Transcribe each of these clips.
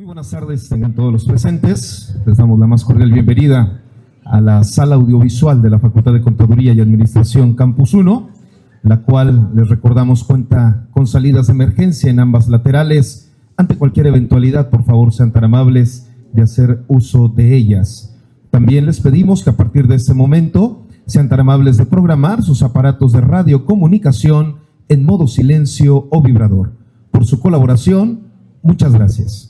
Muy buenas tardes, tengan todos los presentes. Les damos la más cordial bienvenida a la sala audiovisual de la Facultad de Contaduría y Administración Campus 1, la cual, les recordamos, cuenta con salidas de emergencia en ambas laterales. Ante cualquier eventualidad, por favor, sean tan amables de hacer uso de ellas. También les pedimos que a partir de este momento sean tan amables de programar sus aparatos de radiocomunicación en modo silencio o vibrador. Por su colaboración, muchas gracias.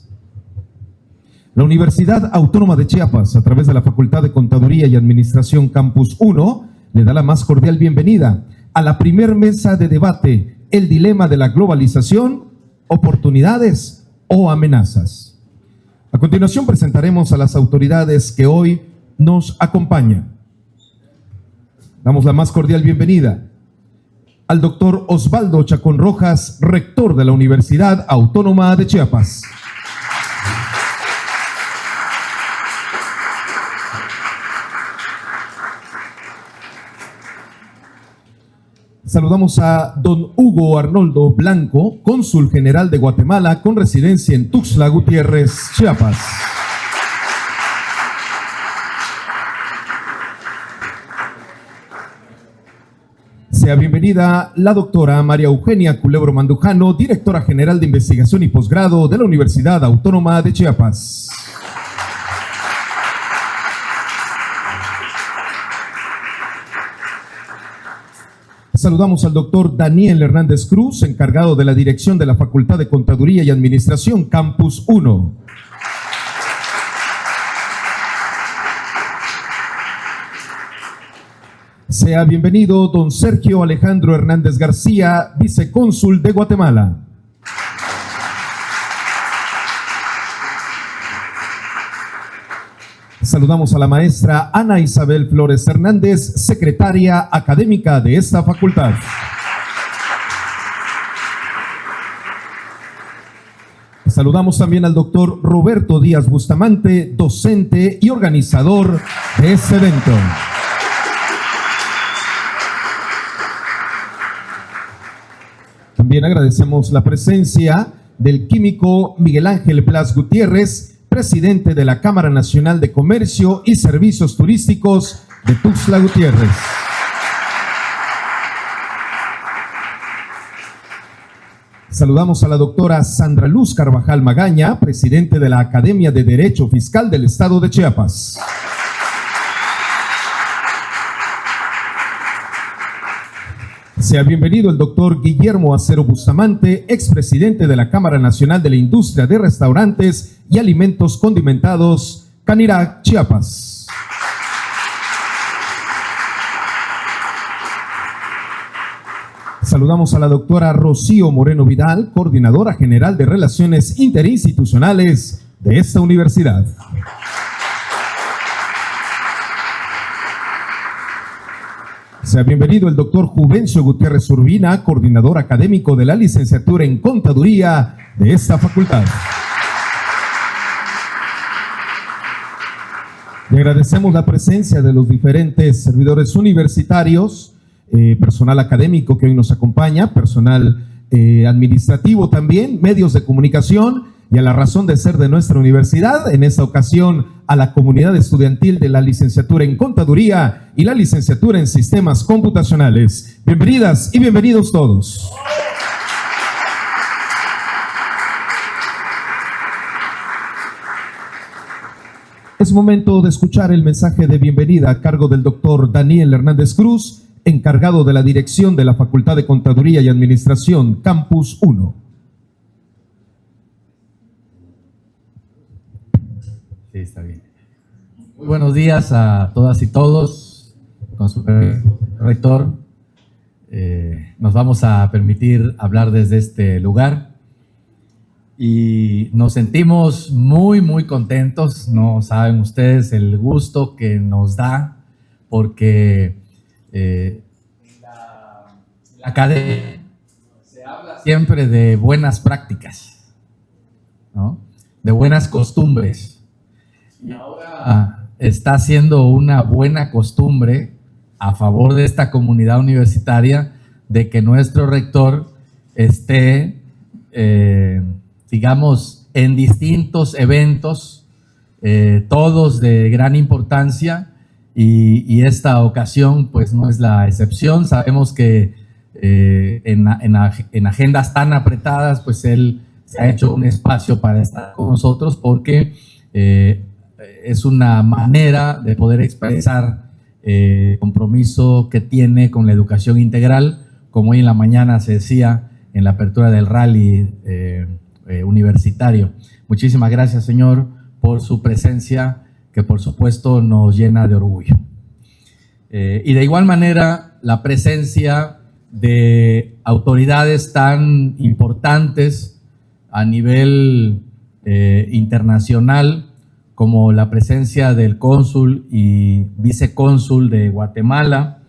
La Universidad Autónoma de Chiapas, a través de la Facultad de Contaduría y Administración Campus 1, le da la más cordial bienvenida a la primer mesa de debate, el dilema de la globalización, oportunidades o amenazas. A continuación presentaremos a las autoridades que hoy nos acompañan. Damos la más cordial bienvenida al doctor Osvaldo Chacón Rojas, rector de la Universidad Autónoma de Chiapas. Saludamos a don Hugo Arnoldo Blanco, cónsul general de Guatemala con residencia en Tuxtla Gutiérrez, Chiapas. Sea bienvenida la doctora María Eugenia Culebro Mandujano, directora general de investigación y posgrado de la Universidad Autónoma de Chiapas. Saludamos al doctor Daniel Hernández Cruz, encargado de la dirección de la Facultad de Contaduría y Administración Campus 1. Sea bienvenido don Sergio Alejandro Hernández García, vicecónsul de Guatemala. Saludamos a la maestra Ana Isabel Flores Hernández, secretaria académica de esta facultad. Saludamos también al doctor Roberto Díaz Bustamante, docente y organizador de este evento. También agradecemos la presencia del químico Miguel Ángel Blas Gutiérrez, presidente de la Cámara Nacional de Comercio y Servicios Turísticos de Tuxtla Gutiérrez. Saludamos a la doctora Sandra Luz Carvajal Magaña, presidente de la Academia de Derecho Fiscal del Estado de Chiapas. Sea bienvenido el doctor Guillermo Acero Bustamante, expresidente de la Cámara Nacional de la Industria de Restaurantes y Alimentos Condimentados, Canirac, Chiapas. Saludamos a la doctora Rocío Moreno Vidal, coordinadora general de Relaciones Interinstitucionales de esta universidad. Sea bienvenido el doctor Juvencio Gutiérrez Urbina, coordinador académico de la licenciatura en Contaduría de esta facultad. Le agradecemos la presencia de los diferentes servidores universitarios, personal académico que hoy nos acompaña, personal administrativo también, medios de comunicación y a la razón de ser de nuestra universidad, en esta ocasión a la comunidad estudiantil de la licenciatura en Contaduría y la licenciatura en Sistemas Computacionales. Bienvenidas y bienvenidos todos. Es momento de escuchar el mensaje de bienvenida a cargo del doctor Daniel Hernández Cruz, encargado de la dirección de la Facultad de Contaduría y Administración Campus 1. Sí, está bien. Muy buenos días a todas y todos. Con su permiso, rector, nos vamos a permitir hablar desde este lugar y nos sentimos muy contentos. No saben ustedes el gusto que nos da porque la academia se habla siempre de buenas prácticas, ¿no? De buenas costumbres. Y ahora está haciendo una buena costumbre a favor de esta comunidad universitaria de que nuestro rector esté, digamos, en distintos eventos, todos de gran importancia, y esta ocasión pues no es la excepción. Sabemos que en agendas tan apretadas pues él se ha hecho un espacio para estar con nosotros, porque es una manera de poder expresar el compromiso que tiene con la educación integral, como hoy en la mañana se decía en la apertura del rally universitario. Muchísimas gracias, señor, por su presencia, que por supuesto nos llena de orgullo. Y de igual manera, la presencia de autoridades tan importantes a nivel internacional, como la presencia del cónsul y vicecónsul de Guatemala,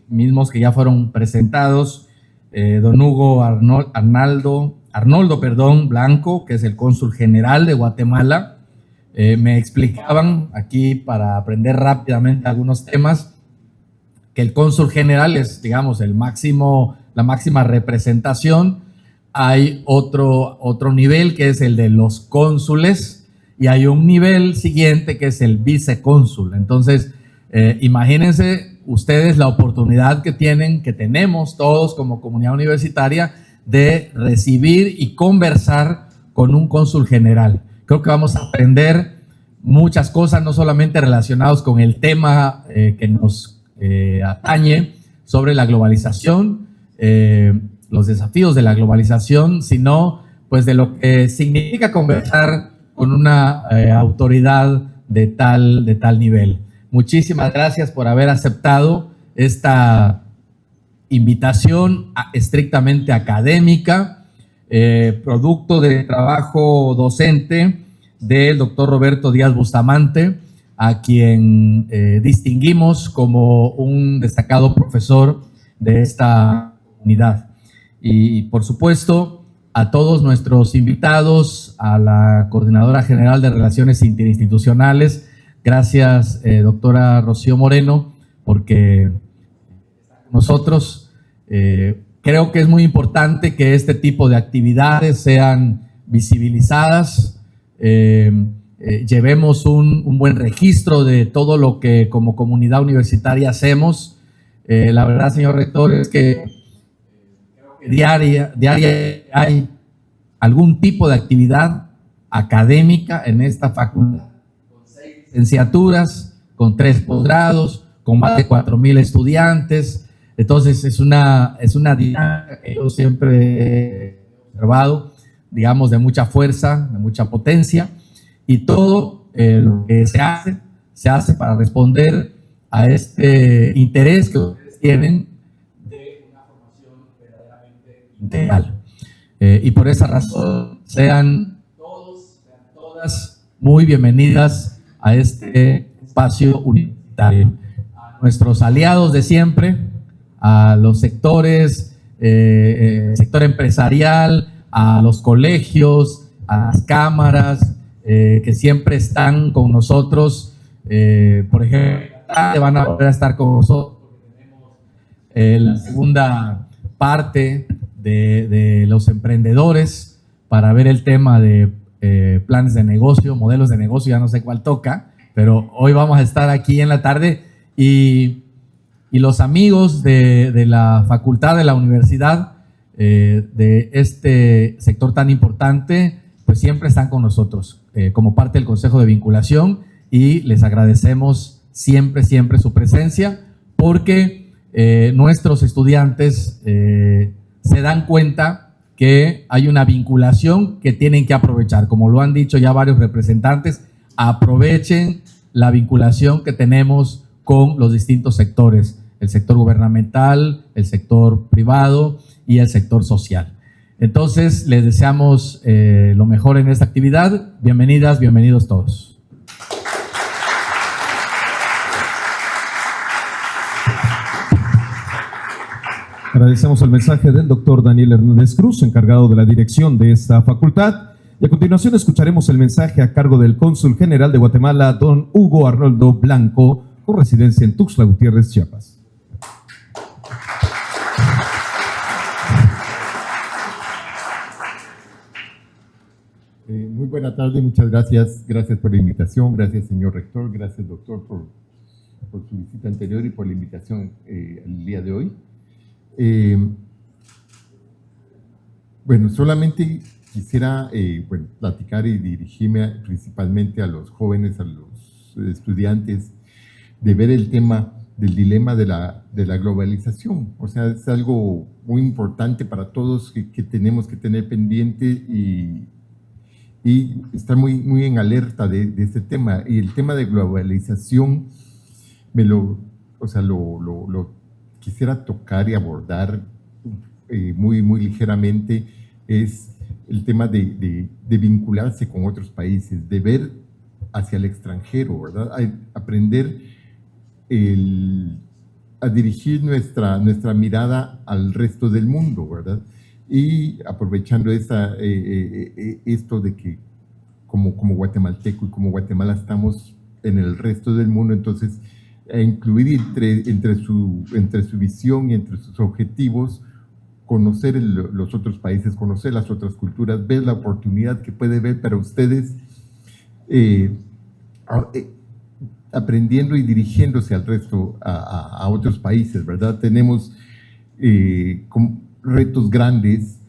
mismos que ya fueron presentados, don Hugo Arnoldo Blanco, que es el cónsul general de Guatemala. Me explicaban aquí, para aprender rápidamente algunos temas, que el cónsul general es, digamos, la máxima representación. Hay otro nivel que es el de los cónsules, y hay un nivel siguiente que es el vicecónsul. Entonces, imagínense ustedes la oportunidad que tenemos todos como comunidad universitaria de recibir y conversar con un cónsul general. Creo que vamos a aprender muchas cosas, no solamente relacionados con el tema que nos atañe sobre la globalización, los desafíos de la globalización, sino pues de lo que significa conversar con una autoridad de tal nivel. Muchísimas gracias por haber aceptado esta invitación estrictamente académica, producto de trabajo docente del doctor Roberto Díaz Bustamante, a quien distinguimos como un destacado profesor de esta unidad. Y por supuesto, a todos nuestros invitados, a la Coordinadora General de Relaciones Interinstitucionales. Gracias, doctora Rocío Moreno, porque nosotros creo que es muy importante que este tipo de actividades sean visibilizadas, llevemos un buen registro de todo lo que como comunidad universitaria hacemos. La verdad, señor rector, es que diaria hay algún tipo de actividad académica en esta facultad, con 6 licenciaturas, con 3 posgrados, con más de 4,000 estudiantes. Entonces es una dinámica que yo siempre he observado, digamos, de mucha fuerza, de mucha potencia, y todo lo que se hace para responder a este interés que ustedes tienen integral. Y por esa razón, sean todos, sean todas muy bienvenidas a este espacio universitario. A nuestros aliados de siempre, a los sectores, sector empresarial, a los colegios, a las cámaras, que siempre están con nosotros. Por ejemplo, van a volver a estar con nosotros, porque tenemos la segunda parte de los emprendedores para ver el tema de planes de negocio, modelos de negocio, ya no sé cuál toca, pero hoy vamos a estar aquí en la tarde, y los amigos de la facultad, de la universidad, de este sector tan importante, pues siempre están con nosotros como parte del Consejo de Vinculación, y les agradecemos siempre su presencia, porque nuestros estudiantes se dan cuenta que hay una vinculación que tienen que aprovechar. Como lo han dicho ya varios representantes, aprovechen la vinculación que tenemos con los distintos sectores, el sector gubernamental, el sector privado y el sector social. Entonces, les deseamos lo mejor en esta actividad. Bienvenidas, bienvenidos todos. Agradecemos el mensaje del doctor Daniel Hernández Cruz, encargado de la dirección de esta facultad. Y a continuación escucharemos el mensaje a cargo del cónsul general de Guatemala, don Hugo Arnoldo Blanco, con residencia en Tuxtla Gutiérrez, Chiapas. Muy buena tarde, muchas gracias. Gracias por la invitación, gracias señor rector, gracias doctor por su visita anterior y por la invitación el día de hoy. Bueno, solamente quisiera platicar y dirigirme principalmente a los jóvenes, a los estudiantes, de ver el tema del dilema de la globalización. O sea, es algo muy importante para todos que tenemos que tener pendiente y estar muy en alerta de este tema. Y el tema de globalización lo quisiera tocar y abordar muy ligeramente. Es el tema de vincularse con otros países, de ver hacia el extranjero, ¿verdad? Aprender a dirigir nuestra mirada al resto del mundo, ¿verdad? Y aprovechando esto de que como guatemalteco y como Guatemala estamos en el resto del mundo, entonces incluir entre su visión y entre sus objetivos, conocer los otros países, conocer las otras culturas, ver la oportunidad que puede ver para ustedes, aprendiendo y dirigiéndose al resto, a otros países, ¿verdad? Tenemos retos grandes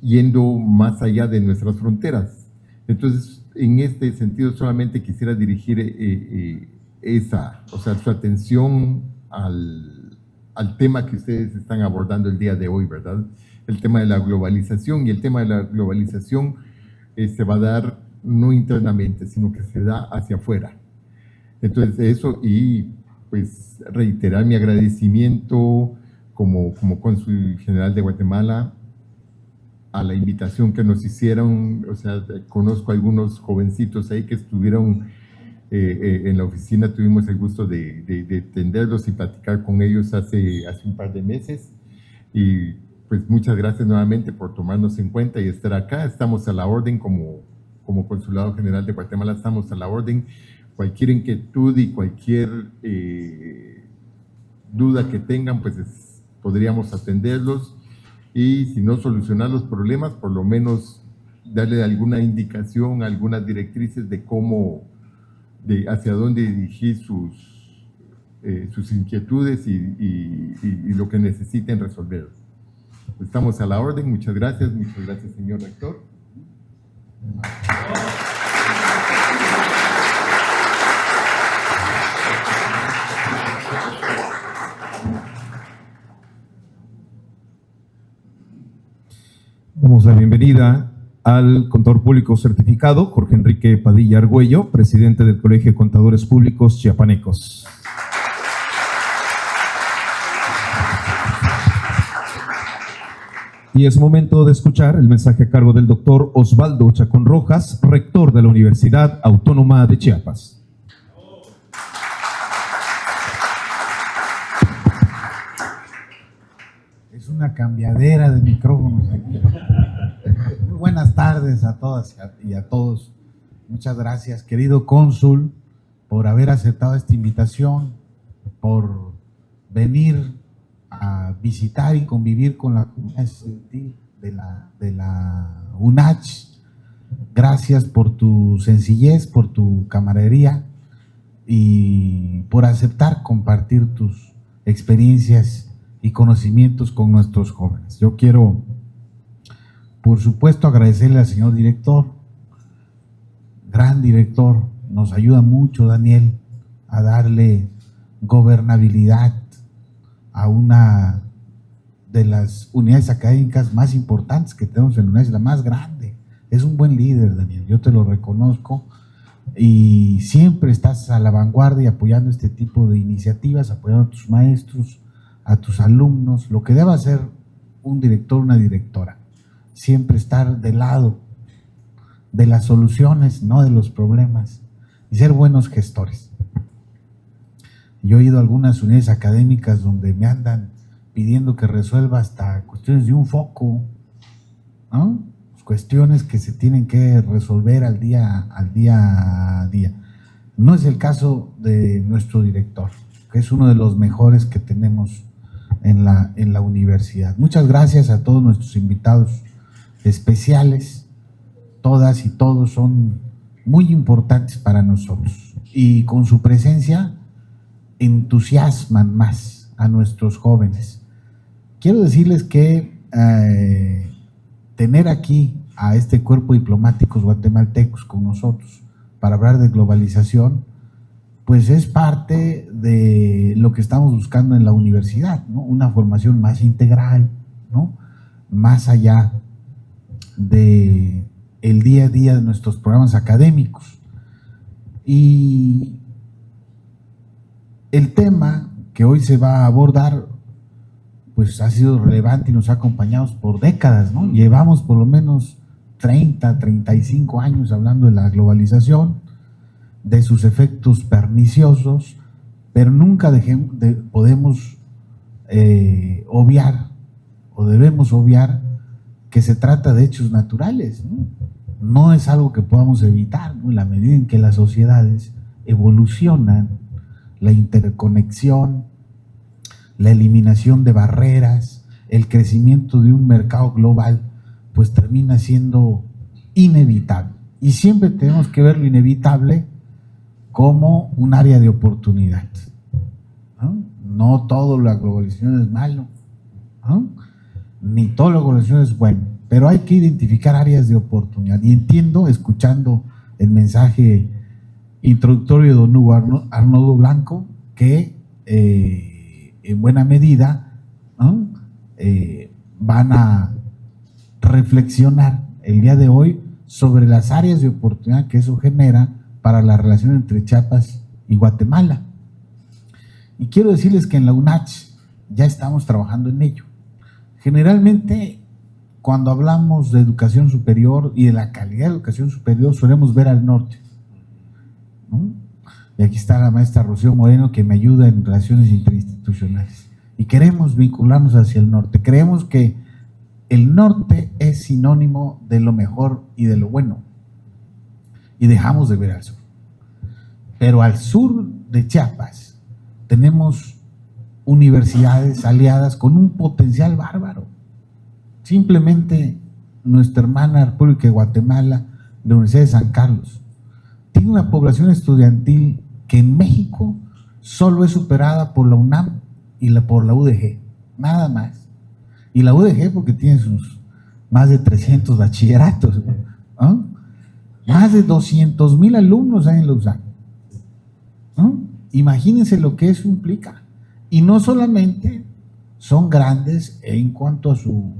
yendo más allá de nuestras fronteras. Entonces, en este sentido, solamente quisiera dirigir su atención al tema que ustedes están abordando el día de hoy, ¿verdad? El tema de la globalización, y el tema de la globalización se va a dar no internamente, sino que se da hacia afuera. Entonces, eso, y pues reiterar mi agradecimiento como cónsul general de Guatemala a la invitación que nos hicieron. O sea, conozco a algunos jovencitos ahí que estuvieron en la oficina, tuvimos el gusto de atenderlos y platicar con ellos hace un par de meses, y pues muchas gracias nuevamente por tomarnos en cuenta y estar acá. Estamos a la orden como Consulado General de Guatemala, estamos a la orden. Cualquier inquietud y cualquier duda que tengan, pues podríamos atenderlos, y si no solucionar los problemas, por lo menos darle alguna indicación, algunas directrices de hacia dónde dirigir sus inquietudes y lo que necesiten resolver. Estamos a la orden. Muchas gracias señor rector. Damos la bienvenida al contador público certificado, Jorge Enrique Padilla Argüello, presidente del Colegio de Contadores Públicos Chiapanecos. Y es momento de escuchar el mensaje a cargo del doctor Osvaldo Chacón Rojas, rector de la Universidad Autónoma de Chiapas. Es una cambiadera de micrófonos aquí. Muy buenas tardes a todas y a todos. Muchas gracias, querido cónsul, por haber aceptado esta invitación, por venir a visitar y convivir con la comunidad estudiantil de la UNACH. Gracias por tu sencillez, por tu camaradería y por aceptar compartir tus experiencias y conocimientos con nuestros jóvenes. Yo quiero, por supuesto, agradecerle al señor director, gran director. Nos ayuda mucho, Daniel, a darle gobernabilidad a una de las unidades académicas más importantes que tenemos en la UNACH, la más grande. Es un buen líder, Daniel, yo te lo reconozco, y siempre estás a la vanguardia apoyando este tipo de iniciativas, apoyando a tus maestros, a tus alumnos, lo que debe hacer un director, una directora, siempre estar del lado de las soluciones, no de los problemas, y ser buenos gestores. Yo he ido a algunas unidades académicas donde me andan pidiendo que resuelva hasta cuestiones de un foco, ¿no? Cuestiones que se tienen que resolver al día a día. No es el caso de nuestro director, que es uno de los mejores que tenemos en la universidad. Muchas gracias a todos nuestros invitados especiales todas y todos son muy importantes para nosotros y con su presencia entusiasman más a nuestros jóvenes. Quiero decirles que tener aquí a este cuerpo de diplomáticos guatemaltecos con nosotros para hablar de globalización, pues es parte de lo que estamos buscando en la universidad, ¿no? Una formación más integral, ¿no? Más allá de el día a día de nuestros programas académicos. Y el tema que hoy se va a abordar, pues ha sido relevante y nos ha acompañado por décadas, ¿no? Llevamos por lo menos 30, 35 años hablando de la globalización, de sus efectos perniciosos, pero nunca podemos obviar o debemos obviar que se trata de hechos naturales, ¿no? No es algo que podamos evitar, ¿no? En la medida en que las sociedades evolucionan, la interconexión, la eliminación de barreras, el crecimiento de un mercado global, pues termina siendo inevitable. Y siempre tenemos que ver lo inevitable como un área de oportunidad, ¿no? No todo la globalización es malo, ¿no? Ni toda la globalización es bueno, pero hay que identificar áreas de oportunidad. Y entiendo, escuchando el mensaje introductorio de don Hugo Arnoldo Blanco, que en buena medida, ¿no? Van a reflexionar el día de hoy sobre las áreas de oportunidad que eso genera para la relación entre Chiapas y Guatemala. Y quiero decirles que en la UNACH ya estamos trabajando en ello. Generalmente, cuando hablamos de educación superior y de la calidad de educación superior, solemos ver al norte, ¿no? Y aquí está la maestra Rocío Moreno, que me ayuda en relaciones interinstitucionales. Y queremos vincularnos hacia el norte. Creemos que el norte es sinónimo de lo mejor y de lo bueno. Y dejamos de ver al sur. Pero al sur de Chiapas tenemos universidades aliadas con un potencial bárbaro. Simplemente nuestra hermana República de Guatemala, la Universidad de San Carlos, tiene una población estudiantil que en México solo es superada por la UNAM y por la UDG, nada más. Y la UDG porque tiene sus más de 300 bachilleratos, ¿no? Más de 200,000 alumnos hay en la USAC, ¿no? Imagínense lo que eso implica. Y no solamente son grandes en cuanto a su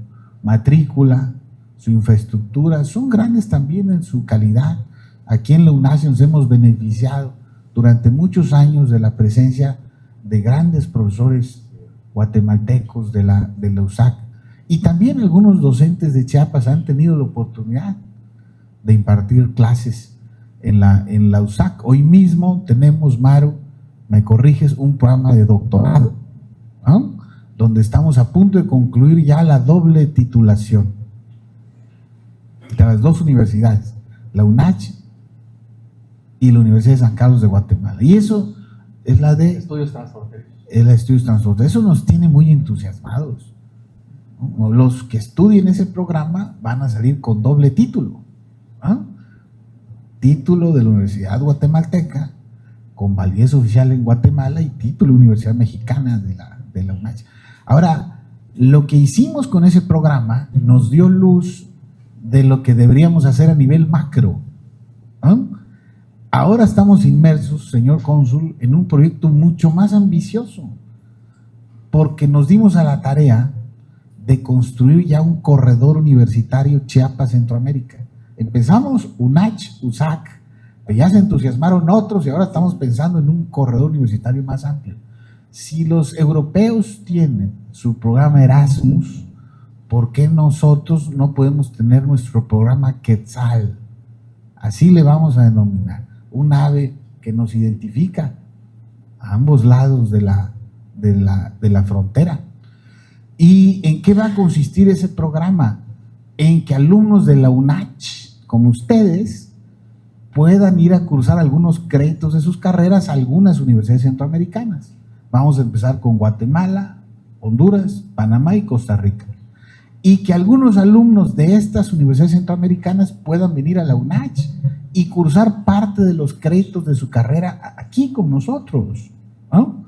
matrícula, su infraestructura, son grandes también en su calidad. Aquí en la UNACH nos hemos beneficiado durante muchos años de la presencia de grandes profesores guatemaltecos de la USAC. Y también algunos docentes de Chiapas han tenido la oportunidad de impartir clases en la USAC. Hoy mismo tenemos, Maru, me corriges, un programa de doctorado, ¿no? Donde estamos a punto de concluir ya la doble titulación de las dos universidades, la UNACH y la Universidad de San Carlos de Guatemala. Y eso es la de Estudios transfronterizos. Estudios transfronterizos. Eso nos tiene muy entusiasmados, ¿no? Los que estudien ese programa van a salir con doble título, ¿no? Título de la Universidad Guatemalteca con validez oficial en Guatemala y título de Universidad Mexicana de la UNACH. Ahora, lo que hicimos con ese programa nos dio luz de lo que deberíamos hacer a nivel macro, ¿no? Ahora estamos inmersos, señor cónsul, en un proyecto mucho más ambicioso, porque nos dimos a la tarea de construir ya un corredor universitario Chiapas-Centroamérica. Empezamos UNACH, USAC, pero ya se entusiasmaron otros y ahora estamos pensando en un corredor universitario más amplio. Si los europeos tienen su programa Erasmus, ¿por qué nosotros no podemos tener nuestro programa Quetzal? Así le vamos a denominar, un ave que nos identifica a ambos lados de la frontera. ¿Y en qué va a consistir ese programa? En que alumnos de la UNACH, como ustedes, puedan ir a cursar algunos créditos de sus carreras a algunas universidades centroamericanas. Vamos a empezar con Guatemala, Honduras, Panamá y Costa Rica. y que algunos alumnos de estas universidades centroamericanas puedan venir a la UNACH y cursar parte de los créditos de su carrera aquí con nosotros, ¿no?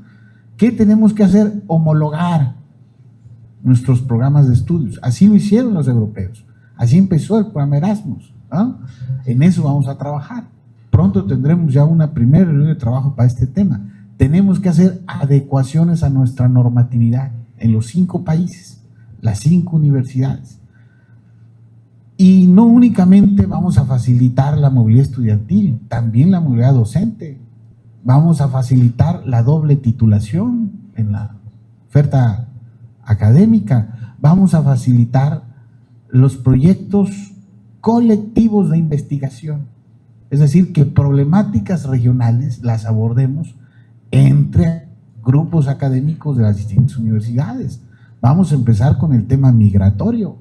¿Qué tenemos que hacer? Homologar nuestros programas de estudios. Así lo hicieron los europeos. Así empezó el programa Erasmus, ¿no? En eso vamos a trabajar. Pronto tendremos ya una primera reunión de trabajo para este tema. Tenemos que hacer adecuaciones a nuestra normatividad en los 5 países, las 5 universidades. Y no únicamente vamos a facilitar la movilidad estudiantil, también la movilidad docente. Vamos a facilitar la doble titulación en la oferta académica. Vamos a facilitar los proyectos colectivos de investigación. Es decir, que problemáticas regionales las abordemos entre grupos académicos de las distintas universidades. Vamos a empezar con el tema migratorio.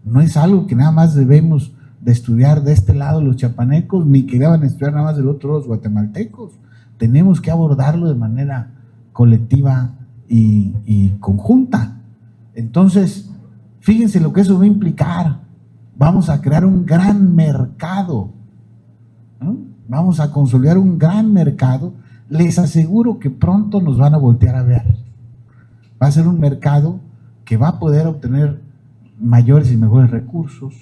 No es algo que nada más debemos de estudiar de este lado los chiapanecos, ni que deban estudiar nada más del otro los guatemaltecos. Tenemos que abordarlo de manera colectiva y conjunta. Entonces, fíjense lo que eso va a implicar. Vamos a crear un gran mercado, ¿no? Vamos a consolidar un gran mercado. Les aseguro que pronto nos van a voltear a ver. Va a ser un mercado que va a poder obtener mayores y mejores recursos,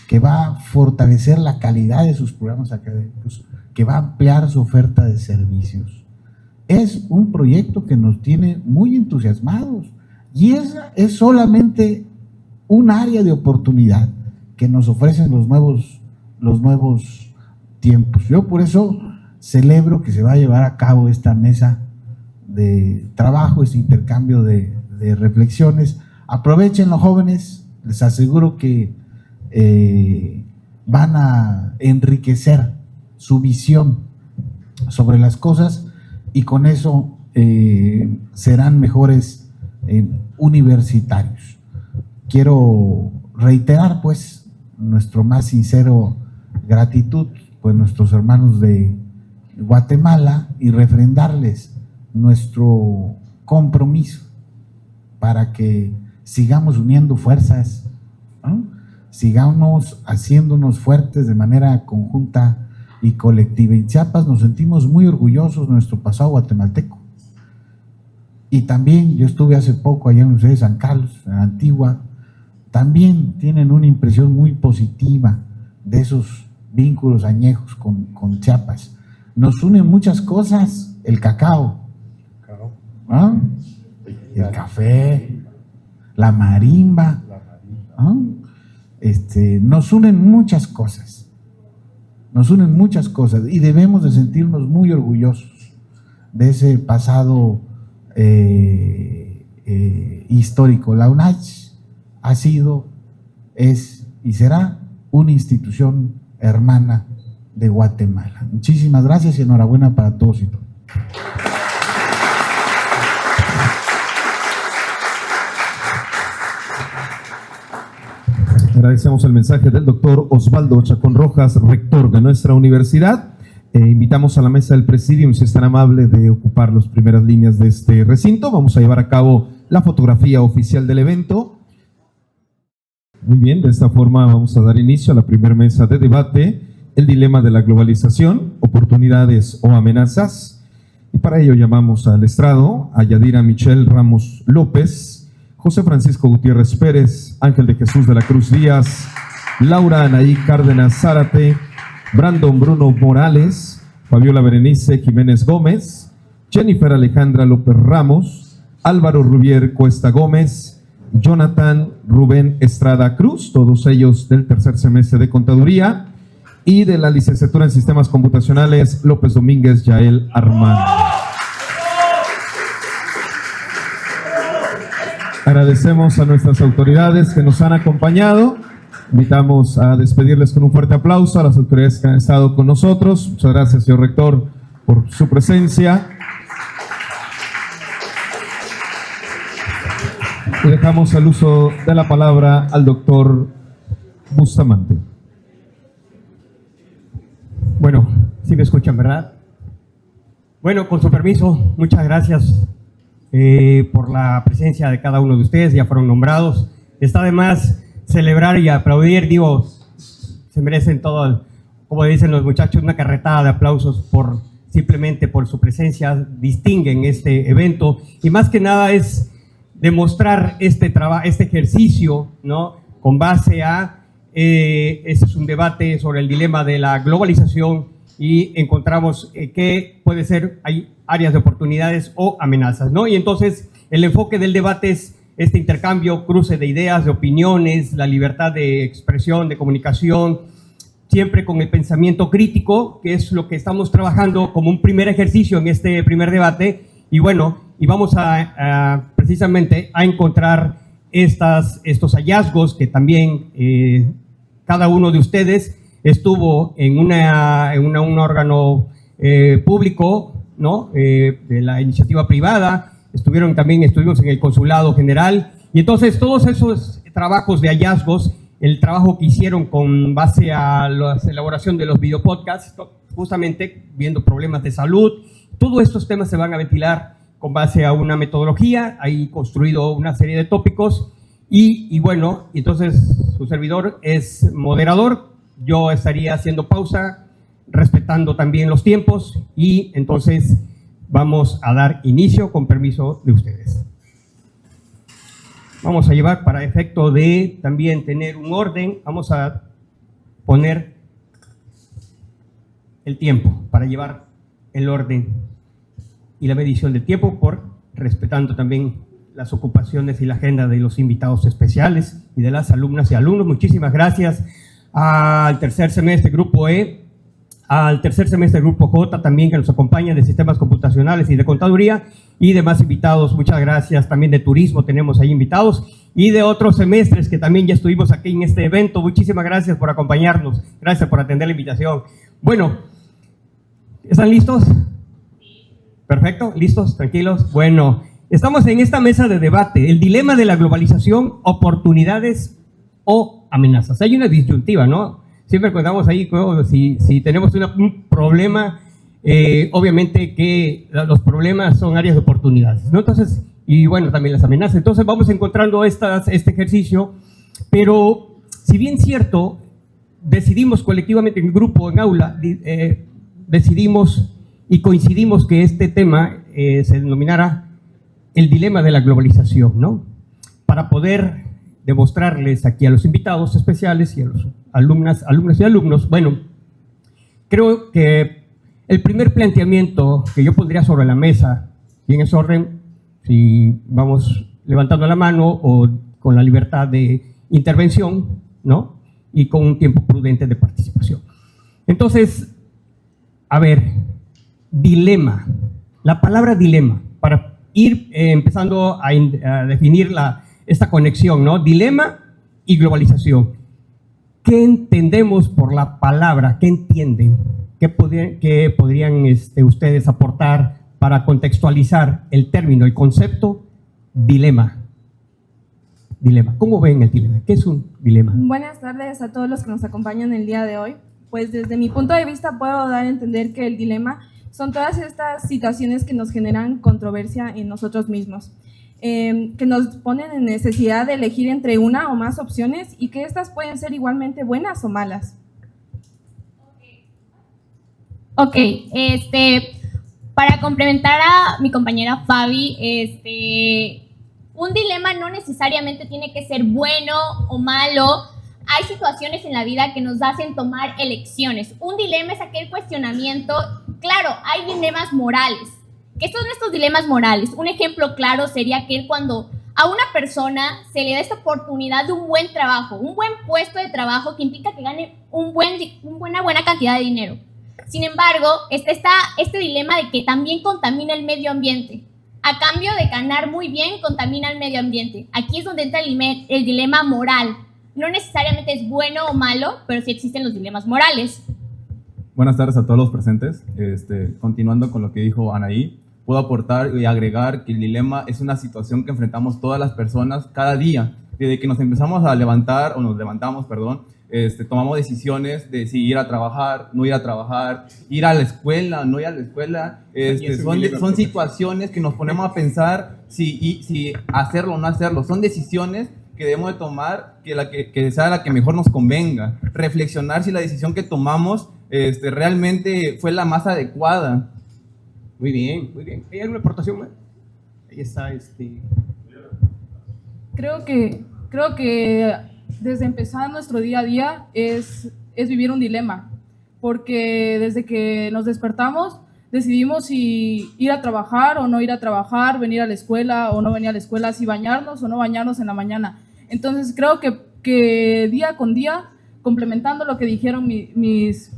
que va a fortalecer la calidad de sus programas académicos, que va a ampliar su oferta de servicios. Es un proyecto que nos tiene muy entusiasmados y esa es solamente un área de oportunidad que nos ofrecen los nuevos tiempos. Yo por eso celebro que se va a llevar a cabo esta mesa de trabajo, este intercambio de reflexiones. Aprovechen los jóvenes, les aseguro que van a enriquecer su visión sobre las cosas y con eso serán mejores universitarios. Quiero reiterar pues nuestro más sincero gratitud pues nuestros hermanos de Guatemala y refrendarles nuestro compromiso para que sigamos uniendo fuerzas, ¿no? Sigamos haciéndonos fuertes de manera conjunta y colectiva. En Chiapas nos sentimos muy orgullosos de nuestro pasado guatemalteco. Y también, yo estuve hace poco allá en la Universidad de San Carlos, en Antigua, también tienen una impresión muy positiva de esos vínculos añejos con Chiapas. Nos unen muchas cosas, el cacao, ¿no? El café, la marimba, ¿no? Nos unen muchas cosas. Nos unen muchas cosas y debemos de sentirnos muy orgullosos de ese pasado histórico. La UNACH ha sido, es y será una institución hermana de Guatemala. Muchísimas gracias y enhorabuena para todos y todas. Agradecemos el mensaje del doctor Osvaldo Chacón Rojas, rector de nuestra universidad. Invitamos a la mesa del presidium, si es tan amable, de ocupar las primeras líneas de este recinto. Vamos a llevar a cabo la fotografía oficial del evento. Muy bien, de esta forma vamos a dar inicio a la primera mesa de debate, el dilema de la globalización, oportunidades o amenazas. Y para ello llamamos al estrado a Yadira Michelle Ramos López, José Francisco Gutiérrez Pérez, Ángel de Jesús de la Cruz Díaz, Laura Anaí Cárdenas Zárate, Brandon Bruno Morales, Fabiola Berenice Jiménez Gómez, Jennifer Alejandra López Ramos, Álvaro Rubier Cuesta Gómez, Jonathan Rubén Estrada Cruz, todos ellos del tercer semestre de Contaduría, y de la licenciatura en Sistemas Computacionales, López Domínguez Yael Armando. Agradecemos a nuestras autoridades que nos han acompañado. Invitamos a despedirles con un fuerte aplauso a las autoridades que han estado con nosotros. Muchas gracias, señor rector, por su presencia. Y dejamos el uso de la palabra al doctor Bustamante. Bueno, sí me escuchan, ¿verdad? Bueno, con su permiso, muchas gracias por la presencia de cada uno de ustedes, ya fueron nombrados. está de más celebrar y aplaudir, digo, se merecen todo, como dicen los muchachos, una carretada de aplausos simplemente por su presencia, distinguen este evento, y más que nada es demostrar este ejercicio, ¿no? Con base a, este es un debate sobre el dilema de la globalización, y encontramos que puede ser, hay áreas de oportunidades o amenazas, ¿no? Y entonces el enfoque del debate es este intercambio, cruce de ideas, de opiniones, la libertad de expresión, de comunicación, siempre con el pensamiento crítico, que es lo que estamos trabajando como un primer ejercicio en este primer debate. Y bueno, y vamos precisamente a encontrar estos hallazgos que también cada uno de ustedes estuvo en un órgano público, ¿no? De la iniciativa privada, estuvimos en el Consulado General, y entonces todos esos trabajos de hallazgos, el trabajo que hicieron con base a la elaboración de los videopodcasts, justamente viendo problemas de salud, todos estos temas se van a ventilar con base a una metodología, hay construido una serie de tópicos, y bueno, entonces su servidor es moderador, yo estaría haciendo pausa, respetando también los tiempos, y entonces vamos a dar inicio con permiso de ustedes. Vamos a llevar, para efecto de también tener un orden, vamos a poner el tiempo para llevar el orden y la medición del tiempo, respetando también las ocupaciones y la agenda de los invitados especiales y de las alumnas y alumnos. Muchísimas gracias al tercer semestre Grupo E, al tercer semestre Grupo J también, que nos acompañan, de sistemas computacionales y de contaduría, y demás invitados. Muchas gracias. También de turismo tenemos ahí invitados, y de otros semestres que también ya estuvimos aquí en este evento. Muchísimas gracias por acompañarnos, gracias por atender la invitación. Bueno, ¿están listos? Perfecto, listos, tranquilos. Bueno, estamos en esta mesa de debate, el dilema de la globalización, oportunidades o amenazas. Hay una disyuntiva, ¿no? Siempre contamos ahí, si tenemos un problema, obviamente que los problemas son áreas de oportunidades, ¿no? Entonces, y bueno, también las amenazas. Entonces vamos encontrando este ejercicio, pero si bien cierto, decidimos colectivamente en grupo, en aula, decidimos y coincidimos que este tema se denominara el dilema de la globalización, ¿no? Para poder demostrarles aquí a los invitados especiales y a los alumnas y alumnos, bueno, creo que el primer planteamiento que yo pondría sobre la mesa, y en ese orden, si vamos levantando la mano o con la libertad de intervención, ¿no? Y con un tiempo prudente de participación. Entonces, a ver, dilema. La palabra dilema, para ir empezando a definir esta conexión, ¿no? Dilema y globalización. ¿Qué entendemos por la palabra? ¿Qué entienden? ¿Qué podrían ustedes aportar para contextualizar el término, el concepto dilema? Dilema. ¿Cómo ven el dilema? ¿Qué es un dilema? Buenas tardes a todos los que nos acompañan el día de hoy. Pues desde mi punto de vista puedo dar a entender que el dilema son todas estas situaciones que nos generan controversia en nosotros mismos, que nos ponen en necesidad de elegir entre una o más opciones, y que estas pueden ser igualmente buenas o malas. Ok, para complementar a mi compañera Fabi, un dilema no necesariamente tiene que ser bueno o malo. Hay situaciones en la vida que nos hacen tomar elecciones. Un dilema es aquel cuestionamiento. Claro, hay dilemas morales. ¿Qué son estos dilemas morales? Un ejemplo claro sería que cuando a una persona se le da esta oportunidad de un buen trabajo, un buen puesto de trabajo que implica que gane una buena cantidad de dinero. Sin embargo, está este dilema de que también contamina el medio ambiente. A cambio de ganar muy bien, contamina el medio ambiente. Aquí es donde entra el dilema moral. No necesariamente es bueno o malo, pero sí existen los dilemas morales. Buenas tardes a todos los presentes. Continuando con lo que dijo Anaí, puedo aportar y agregar que el dilema es una situación que enfrentamos todas las personas cada día. Desde que nos empezamos a levantar, o nos levantamos, perdón, tomamos decisiones de si ir a trabajar, no ir a trabajar, ir a la escuela, no ir a la escuela. Son situaciones que nos ponemos a pensar si hacerlo o no hacerlo. Son decisiones que debemos de tomar, que sea la que mejor nos convenga. Reflexionar si la decisión que tomamos realmente fue la más adecuada. Muy bien, muy bien. ¿Hay alguna aportación más? Ahí está Creo que desde empezar nuestro día a día es vivir un dilema, porque desde que nos despertamos decidimos si ir a trabajar o no ir a trabajar, venir a la escuela o no venir a la escuela, si bañarnos o no bañarnos en la mañana. Entonces creo que día con día, complementando lo que dijeron mis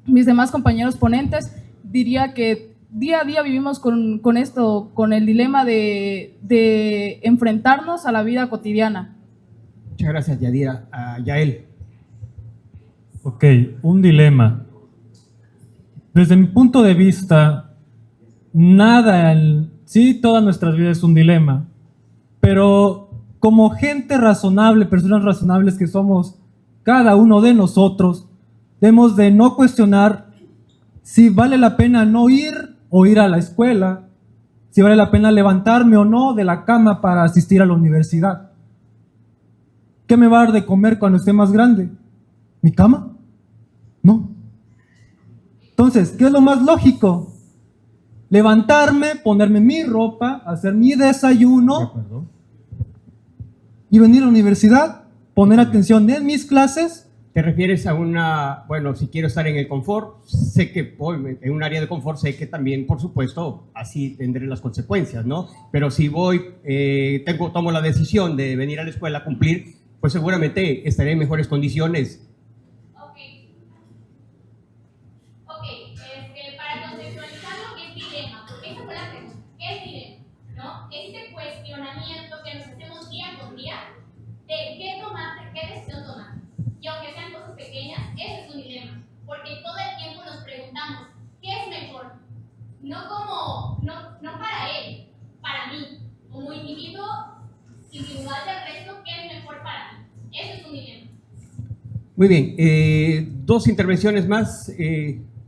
demás compañeros ponentes, diría que día a día vivimos con esto, con el dilema de enfrentarnos a la vida cotidiana. Muchas gracias, Yadira. Yael. Ok, un dilema. Desde mi punto de vista, sí, toda nuestra vida es un dilema, pero como gente razonable, personas razonables que somos cada uno de nosotros, debemos de no cuestionar si vale la pena no ir o ir a la escuela, si vale la pena levantarme o no de la cama para asistir a la universidad. ¿Qué me va a dar de comer cuando esté más grande? ¿Mi cama? No. Entonces, ¿qué es lo más lógico? Levantarme, ponerme mi ropa, hacer mi desayuno y venir a la universidad, poner atención en mis clases. ¿Te refieres a si quiero estar en el confort, sé que en un área de confort, sé que también, por supuesto, así tendré las consecuencias, ¿no? Pero si tomo la decisión de venir a la escuela a cumplir, pues seguramente estaré en mejores condiciones. Para contextualizar lo que es dilema, porque esa fue la pregunta, ¿qué es dilema? ¿No? Este cuestionamiento que nos hacemos día con día de qué tomar, qué decisión tomar. Y aunque sean cosas pequeñas, ese es un dilema, porque todo el tiempo nos preguntamos, ¿qué es mejor? No para él, para mí, como individuo individual del resto, ¿qué es mejor para mí? Ese es un dilema. Muy bien, dos intervenciones más,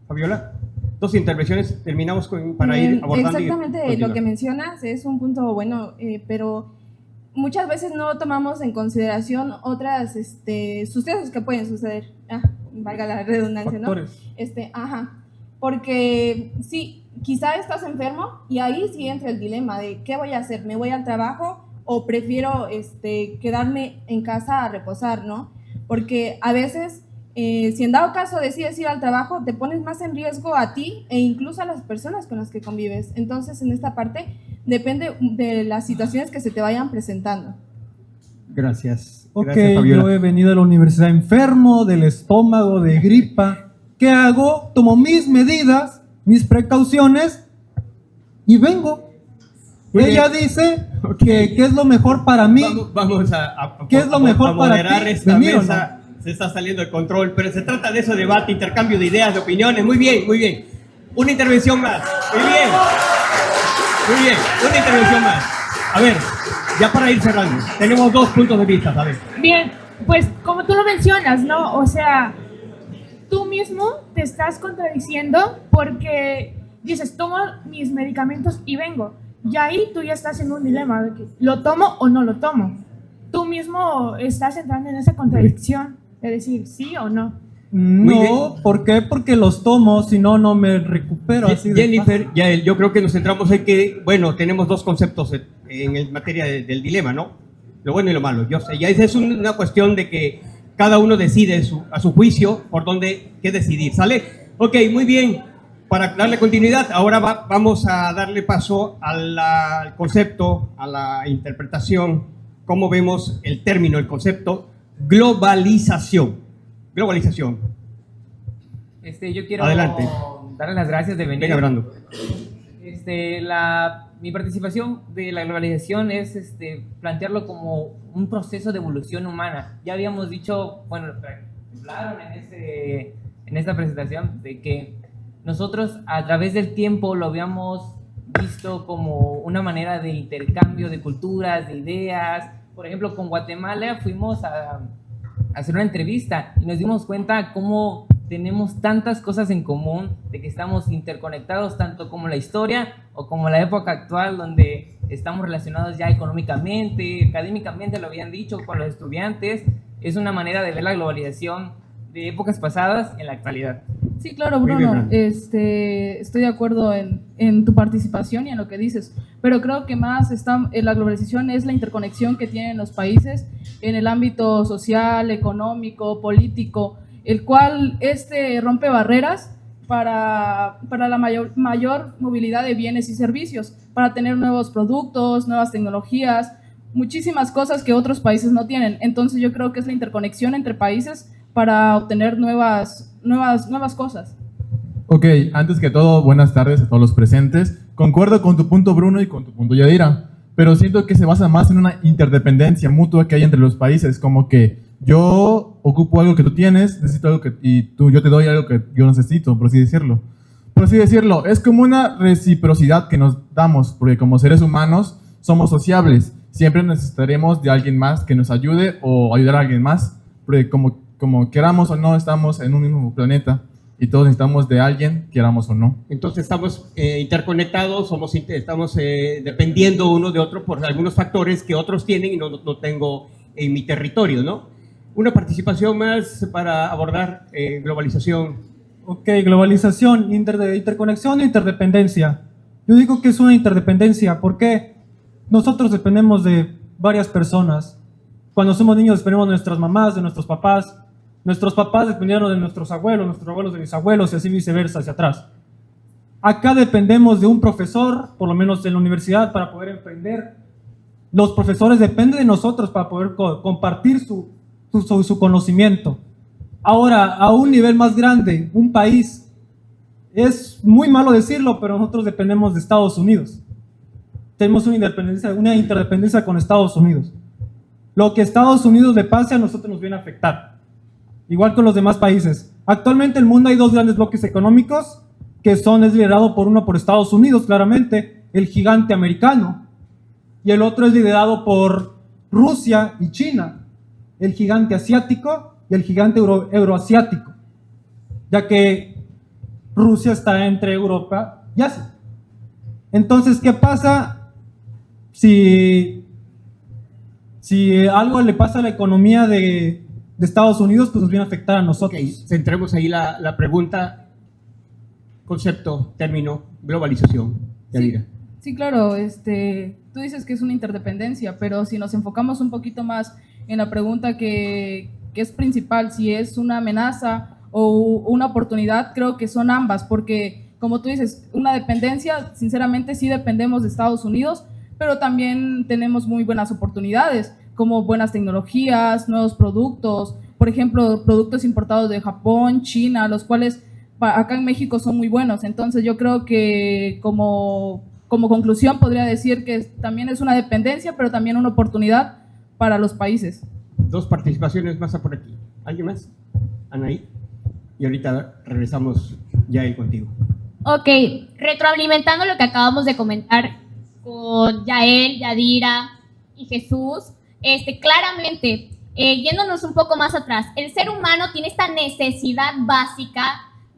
Fabiola. Dos intervenciones, terminamos para ir abordando. Exactamente, lo que mencionas es un punto bueno, pero muchas veces no tomamos en consideración otras sucesos que pueden suceder. Valga la redundancia, factores. ¿No? Porque sí, quizá estás enfermo y ahí sí entra el dilema de ¿qué voy a hacer? ¿Me voy al trabajo o prefiero quedarme en casa a reposar, ¿no? Porque a veces, si en dado caso decides ir al trabajo, te pones más en riesgo a ti e incluso a las personas con las que convives. Entonces, en esta parte, depende de las situaciones que se te vayan presentando. Gracias. Ok, Gracias, Fabiola. yo he venido a la universidad enfermo, del estómago, de gripa. ¿Qué hago? Tomo mis medidas, mis precauciones y vengo. Muy Ella bien. dice que qué es lo mejor para mí. Vamos a ¿Qué es lo mejor para moderar ti? esta ¿Venir o mesa. Se está saliendo de control, pero se trata de eso, debate, intercambio de ideas, de opiniones. Muy bien, muy bien. Una intervención más. Muy bien. Muy bien, una intervención más. A ver, ya para ir cerrando, tenemos dos puntos de vista, a ver. Bien, pues como tú lo mencionas, ¿no? O sea, tú mismo te estás contradiciendo porque dices, tomo mis medicamentos y vengo. Y ahí tú ya estás en un dilema de que ¿lo tomo o no lo tomo? Tú mismo estás entrando en esa contradicción de decir sí o no. No, ¿por qué? Porque los tomo, si no, no me recupero. Así de Jennifer, fácil. Yael, yo creo que nos centramos en que, bueno, tenemos dos conceptos en materia del dilema, ¿no? Lo bueno y lo malo. Yo sé, ya esa es una cuestión de que cada uno decide a su juicio por qué decidir, ¿sale? Ok, muy bien. Para darle continuidad, ahora vamos a darle paso al concepto, a la interpretación, cómo vemos el término, el concepto globalización. Globalización. Yo quiero Adelante. darle las gracias de venir. Venga, Brando. Mi participación de la globalización es plantearlo como un proceso de evolución humana. Ya habíamos dicho, bueno, hablaron en esta presentación de que nosotros a través del tiempo lo habíamos visto como una manera de intercambio de culturas, de ideas. Por ejemplo, con Guatemala fuimos a hacer una entrevista y nos dimos cuenta cómo tenemos tantas cosas en común, de que estamos interconectados tanto como la historia o como la época actual, donde estamos relacionados ya económicamente, académicamente, lo habían dicho, con los estudiantes. Es una manera de ver la globalización de épocas pasadas en la actualidad. Sí, claro, Bruno, estoy de acuerdo en tu participación y en lo que dices, pero creo que más la globalización es la interconexión que tienen los países en el ámbito social, económico, político, el cual rompe barreras para la mayor movilidad de bienes y servicios, para tener nuevos productos, nuevas tecnologías, muchísimas cosas que otros países no tienen. Entonces yo creo que es la interconexión entre países para obtener nuevas cosas. Ok, antes que todo, buenas tardes a todos los presentes. Concuerdo con tu punto, Bruno, y con tu punto, Yadira, pero siento que se basa más en una interdependencia mutua que hay entre los países, como que yo ocupo algo que tú tienes, necesito algo yo te doy algo que yo necesito, por así decirlo. Por así decirlo, es como una reciprocidad que nos damos, porque como seres humanos somos sociables. Siempre necesitaremos de alguien más que nos ayude o ayudar a alguien más, porque como queramos o no, estamos en un mismo planeta y todos necesitamos de alguien, queramos o no. Entonces estamos interconectados, estamos dependiendo uno de otro por algunos factores que otros tienen y no tengo en mi territorio, ¿no? Una participación más para abordar globalización. Ok, globalización, interconexión e interdependencia. Yo digo que es una interdependencia porque nosotros dependemos de varias personas. Cuando somos niños dependemos de nuestras mamás, de nuestros papás. Nuestros papás dependieron de nuestros abuelos de mis abuelos y así viceversa, hacia atrás. Acá dependemos de un profesor, por lo menos en la universidad, para poder emprender. Los profesores dependen de nosotros para poder compartir su conocimiento. Ahora, a un nivel más grande, un país, es muy malo decirlo, pero nosotros dependemos de Estados Unidos. Tenemos una interdependencia con Estados Unidos. Lo que Estados Unidos le pase a nosotros nos viene a afectar. Igual con los demás países. Actualmente en el mundo hay dos grandes bloques económicos que es liderado por Estados Unidos, claramente, el gigante americano, y el otro es liderado por Rusia y China, el gigante asiático y el gigante euroasiático, ya que Rusia está entre Europa y Asia. Entonces, ¿qué pasa si algo le pasa a la economía de Estados Unidos? Pues nos viene a afectar a nosotros. Okay, centremos ahí la pregunta, concepto, término, globalización. Sí, claro, tú dices que es una interdependencia, pero si nos enfocamos un poquito más en la pregunta que es principal, si es una amenaza o una oportunidad, creo que son ambas, porque como tú dices, una dependencia, sinceramente sí dependemos de Estados Unidos, pero también tenemos muy buenas oportunidades, como buenas tecnologías, nuevos productos, por ejemplo, productos importados de Japón, China, los cuales acá en México son muy buenos. Entonces yo creo que como conclusión podría decir que también es una dependencia, pero también una oportunidad para los países. Dos participaciones más por aquí. ¿Alguien más? Anaí. Y ahorita regresamos ya contigo. Ok, retroalimentando lo que acabamos de comentar con Yael, Yadira y Jesús, claramente, yéndonos un poco más atrás, el ser humano tiene esta necesidad básica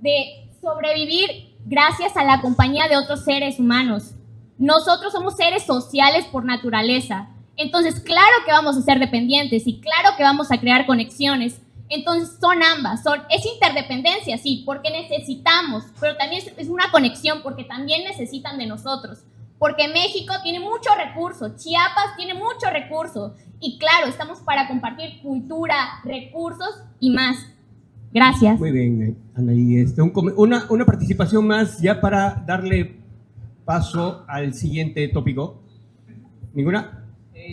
de sobrevivir gracias a la compañía de otros seres humanos. Nosotros somos seres sociales por naturaleza. Entonces, claro que vamos a ser dependientes y claro que vamos a crear conexiones. Entonces, son ambas. Es interdependencia, sí, porque necesitamos, pero también es una conexión porque también necesitan de nosotros. Porque México tiene muchos recursos, Chiapas tiene muchos recursos. Y claro, estamos para compartir cultura, recursos y más. Gracias. Muy bien, Anaí. Una participación más ya para darle paso al siguiente tópico. ¿Ninguna?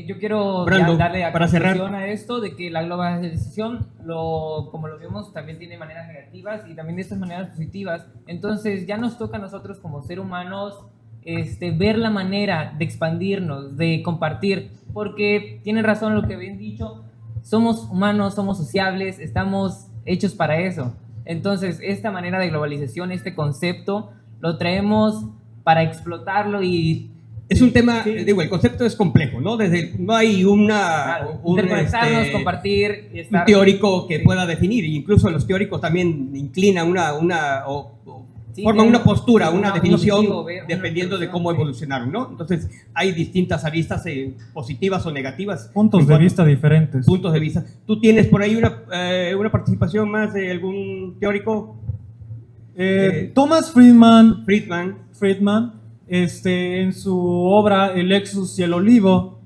Yo quiero Brando, darle para cerrar a esto de que la globalización, como lo vemos, también tiene maneras negativas y también de estas maneras positivas. Entonces ya nos toca a nosotros como seres humanos ver la manera de expandirnos, de compartir, porque tienen razón lo que habían dicho, somos humanos, somos sociables, estamos hechos para eso. Entonces esta manera de globalización, este concepto, lo traemos para explotarlo y... Es un tema, digo, el concepto es complejo, ¿no? No hay interconectarnos, compartir y estar... un teórico que pueda definir, incluso los teóricos también inclinan Sí, forman tienen una postura, una un definición, objetivo, ver, dependiendo de cómo evolucionaron, ¿no? Entonces, hay distintas aristas positivas o negativas. Puntos de vista diferentes. Puntos de vista. ¿Tú tienes por ahí una participación más de algún teórico? Thomas Friedman, Friedman, en su obra El Lexus y el Olivo,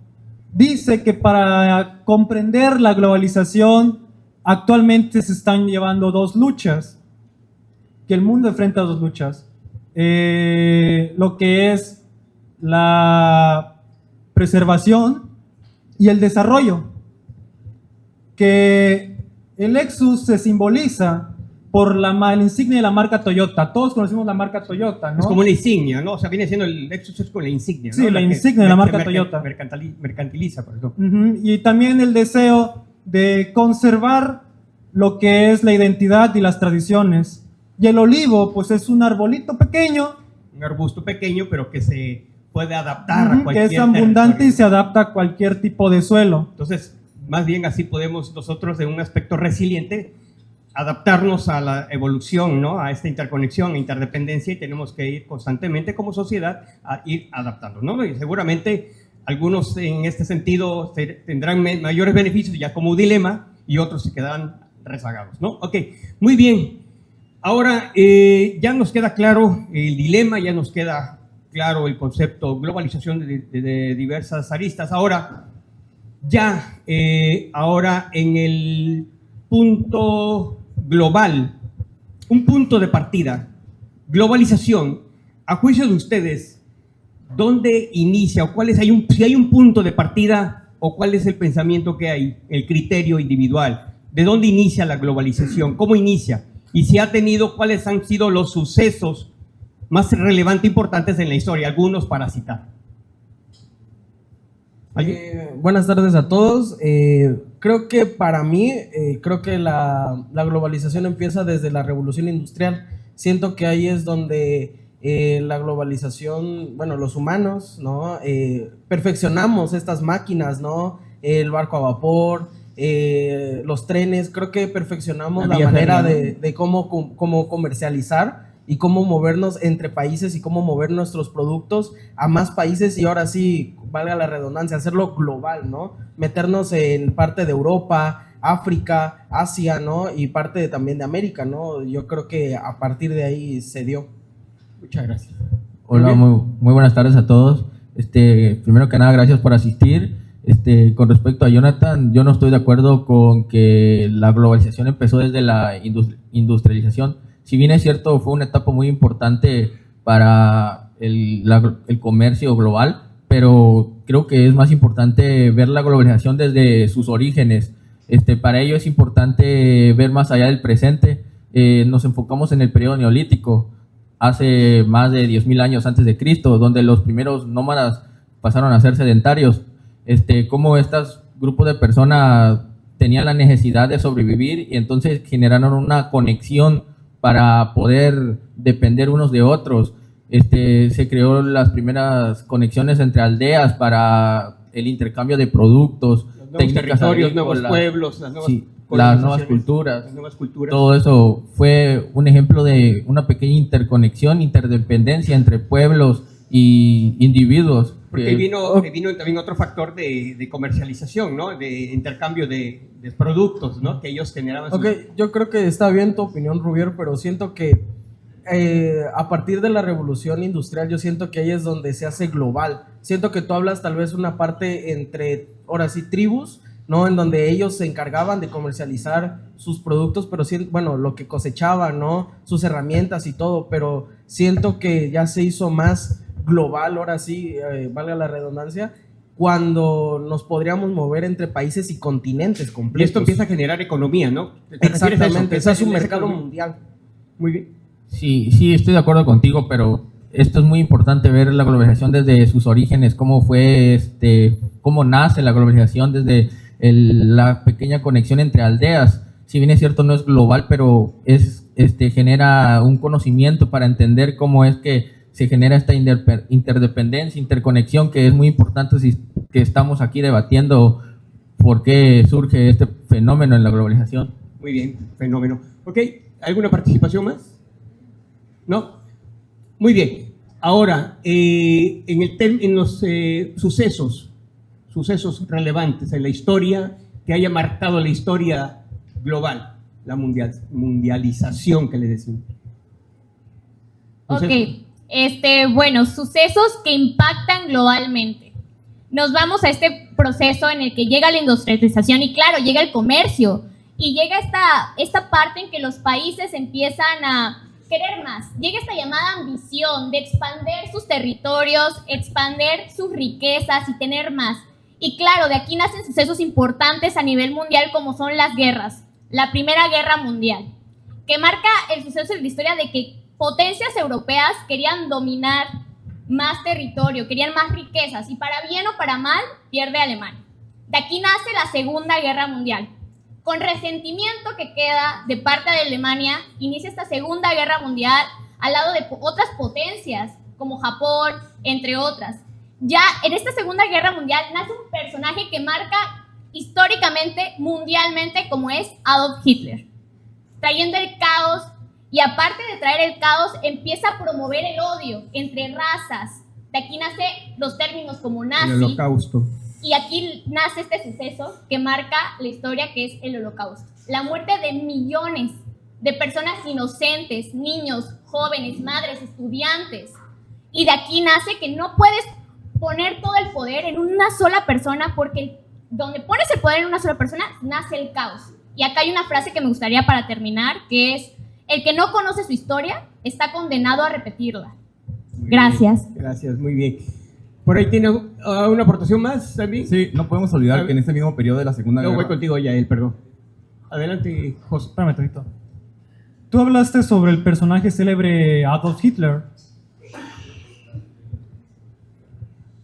dice que para comprender la globalización actualmente se están llevando dos luchas, que el mundo enfrenta dos luchas, lo que es la preservación y el desarrollo, que el Lexus se simboliza por la insignia de la marca Toyota. Todos conocemos la marca Toyota, ¿no? es como una insignia, ¿no? O sea, viene siendo el Lexus es como la insignia, ¿no? Sí, la insignia de la marca Toyota. Mercantiliza, por ejemplo. Y también el deseo de conservar lo que es la identidad y las tradiciones. Y el olivo, pues es un arbolito pequeño. Un arbusto pequeño, pero que se puede adaptar a cualquier que es abundante territorio. y se adapta a cualquier tipo de suelo. Entonces, más bien así podemos nosotros, en un aspecto resiliente, adaptarnos a la evolución, ¿no? A esta interconexión, interdependencia, y tenemos que ir constantemente como sociedad a ir adaptando, ¿no? Y seguramente algunos en este sentido tendrán mayores beneficios ya como dilema y otros se quedarán rezagados, ¿no? Ok, muy bien. Ahora ya nos queda claro el dilema, ya nos queda claro el concepto globalización de diversas aristas. Ahora, ahora en el punto global, un punto de partida, globalización, a juicio de ustedes, ¿dónde inicia o si hay un punto de partida o cuál es el pensamiento que hay, el criterio individual? ¿De dónde inicia la globalización? ¿Cómo inicia? Y si ha tenido, ¿cuáles han sido los sucesos más relevantes, importantes en la historia? Algunos para citar. Buenas tardes a todos. Creo que para mí, creo que la globalización empieza desde la revolución industrial. Siento que ahí es donde la globalización, bueno, los humanos, ¿no? Perfeccionamos estas máquinas, ¿no? El barco a vapor, los trenes. Creo que perfeccionamos la manera de cómo comercializar y cómo movernos entre países y cómo mover nuestros productos a más países, y ahora sí, valga la redundancia, hacerlo global, ¿no? Meternos en parte de Europa, África, Asia, ¿no? Y parte también de América, ¿no? Yo creo que a partir de ahí se dio. Muchas gracias. Hola, muy buenas tardes a todos. Primero que nada, gracias por asistir. Con respecto a Jonathan, yo no estoy de acuerdo con que la globalización empezó desde la industrialización. Si bien es cierto, fue una etapa muy importante para el comercio global, pero creo que es más importante ver la globalización desde sus orígenes. Para ello es importante ver más allá del presente. Nos enfocamos en el periodo neolítico, hace más de 10.000 años antes de Cristo, donde los primeros nómadas pasaron a ser sedentarios. Cómo estos grupos de personas tenían la necesidad de sobrevivir y entonces generaron una conexión para poder depender unos de otros. Se creó las primeras conexiones entre aldeas para el intercambio de productos, Los nuevos técnicas territorios, agrícolas, nuevos pueblos, las nuevas culturas. las nuevas culturas. Todo eso fue un ejemplo de una pequeña interconexión, interdependencia entre pueblos y individuos. Porque vino también otro factor de comercialización, ¿no? De intercambio de productos, ¿no? Que ellos generaban. Ok, yo creo que está bien tu opinión, Rubier, pero siento que a partir de la revolución industrial, yo siento que ahí es donde se hace global. Siento que tú hablas tal vez una parte entre, ahora sí, tribus, ¿no? En donde ellos se encargaban de comercializar sus productos, pero bueno, lo que cosechaban, ¿no? Sus herramientas y todo, pero siento que ya se hizo más global, ahora sí, valga la redundancia, cuando nos podríamos mover entre países y continentes completos. Y esto empieza a generar economía, ¿no? Exactamente, ese es un mercado mundial. Muy bien. Sí, estoy de acuerdo contigo, pero esto es muy importante ver la globalización desde sus orígenes, cómo fue, cómo nace la globalización desde la pequeña conexión entre aldeas. Si bien es cierto, no es global, pero genera un conocimiento para entender cómo es que se genera esta interdependencia, interconexión, que es muy importante que estamos aquí debatiendo por qué surge este fenómeno en la globalización. Muy bien, fenómeno. Ok, ¿alguna participación más? ¿No? Muy bien. Ahora, en los sucesos relevantes en la historia que haya marcado la historia global, la mundialización que le decimos. Ok, bueno, sucesos que impactan globalmente. Nos vamos a este proceso en el que llega la industrialización y claro, llega el comercio y llega esta parte en que los países empiezan a querer más. Llega esta llamada ambición de expandir sus territorios, expandir sus riquezas y tener más. Y claro, de aquí nacen sucesos importantes a nivel mundial como son las guerras. La Primera Guerra Mundial, que marca el suceso en la historia de que potencias europeas querían dominar más territorio, querían más riquezas y para bien o para mal pierde Alemania. De aquí nace la Segunda Guerra Mundial. Con resentimiento que queda de parte de Alemania, inicia esta Segunda Guerra Mundial al lado de otras potencias como Japón, entre otras. Ya en esta Segunda Guerra Mundial nace un personaje que marca históricamente, mundialmente, como es Adolf Hitler, trayendo el caos. Y aparte de traer el caos, empieza a promover el odio entre razas. De aquí nace los términos como nazi. El Holocausto. Y aquí nace este suceso que marca la historia, que es el Holocausto. La muerte de millones de personas inocentes, niños, jóvenes, madres, estudiantes. Y de aquí nace que no puedes poner todo el poder en una sola persona, porque donde pones el poder en una sola persona, nace el caos. Y acá hay una frase que me gustaría para terminar, que es: el que no conoce su historia está condenado a repetirla. Gracias. Gracias, muy bien. ¿Por ahí tiene una aportación más, David? Sí, no podemos olvidar que en este mismo periodo de la Segunda Guerra... No, voy contigo, Yael, perdón. Adelante, José. Espérame, Tito. Tú hablaste sobre el personaje célebre Adolf Hitler.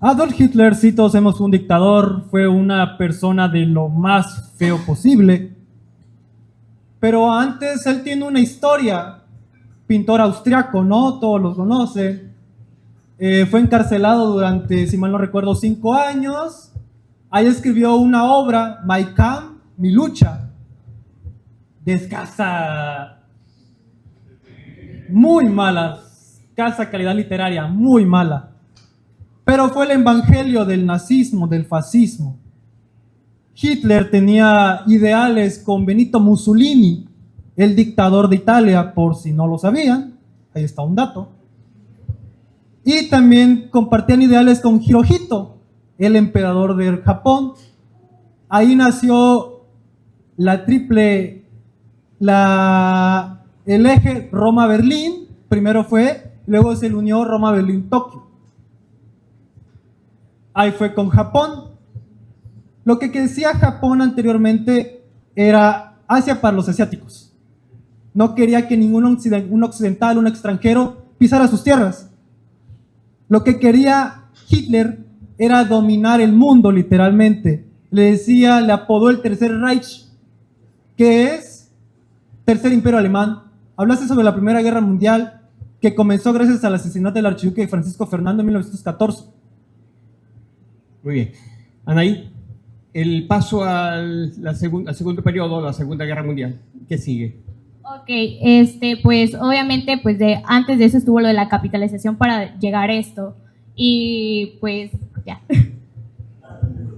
Adolf Hitler, sí, todos sabemos, fue un dictador, fue una persona de lo más feo posible. Pero antes él tiene una historia, pintor austriaco, ¿no? Todos lo conocen. Fue encarcelado durante, si mal no recuerdo, 5 años. Ahí escribió una obra, Mein Kampf, mi lucha, de escasa, muy mala, escasa calidad literaria, muy mala. Pero fue el evangelio del nazismo, del fascismo. Hitler tenía ideales con Benito Mussolini, el dictador de Italia, por si no lo sabían. Ahí está un dato. Y también compartían ideales con Hirohito, el emperador de Japón. Ahí nació el eje Roma-Berlín. Primero fue, luego se le unió Roma-Berlín-Tokio. Ahí fue con Japón. Lo que decía Japón anteriormente era Asia para los asiáticos. No quería que un occidental, un extranjero, pisara sus tierras. Lo que quería Hitler era dominar el mundo, literalmente. Le apodó el Tercer Reich, que es Tercer Imperio Alemán. Hablaste sobre la Primera Guerra Mundial, que comenzó gracias al asesinato del archiduque Francisco Fernando en 1914. Muy bien. Anaí, el paso al segundo periodo, la Segunda Guerra Mundial, ¿qué sigue? Ok, pues obviamente pues antes de eso estuvo lo de la capitalización para llegar a esto y pues ya.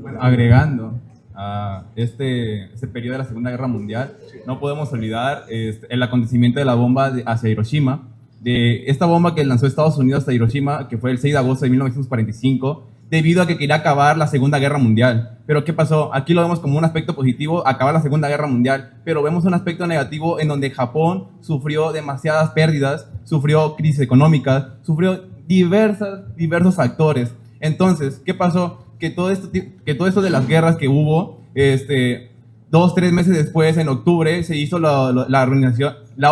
Bueno, agregando a este periodo de la Segunda Guerra Mundial, no podemos olvidar el acontecimiento de la bomba hacia Hiroshima, de esta bomba que lanzó Estados Unidos hasta Hiroshima, que fue el 6 de agosto de 1945, debido a que quería acabar la Segunda Guerra Mundial. Pero ¿qué pasó? Aquí lo vemos como un aspecto positivo, acabar la Segunda Guerra Mundial, pero vemos un aspecto negativo en donde Japón sufrió demasiadas pérdidas, sufrió crisis económicas, sufrió diversos factores. Entonces, ¿qué pasó? Que todo esto de las guerras que hubo, 2-3 meses después, en octubre, se hizo la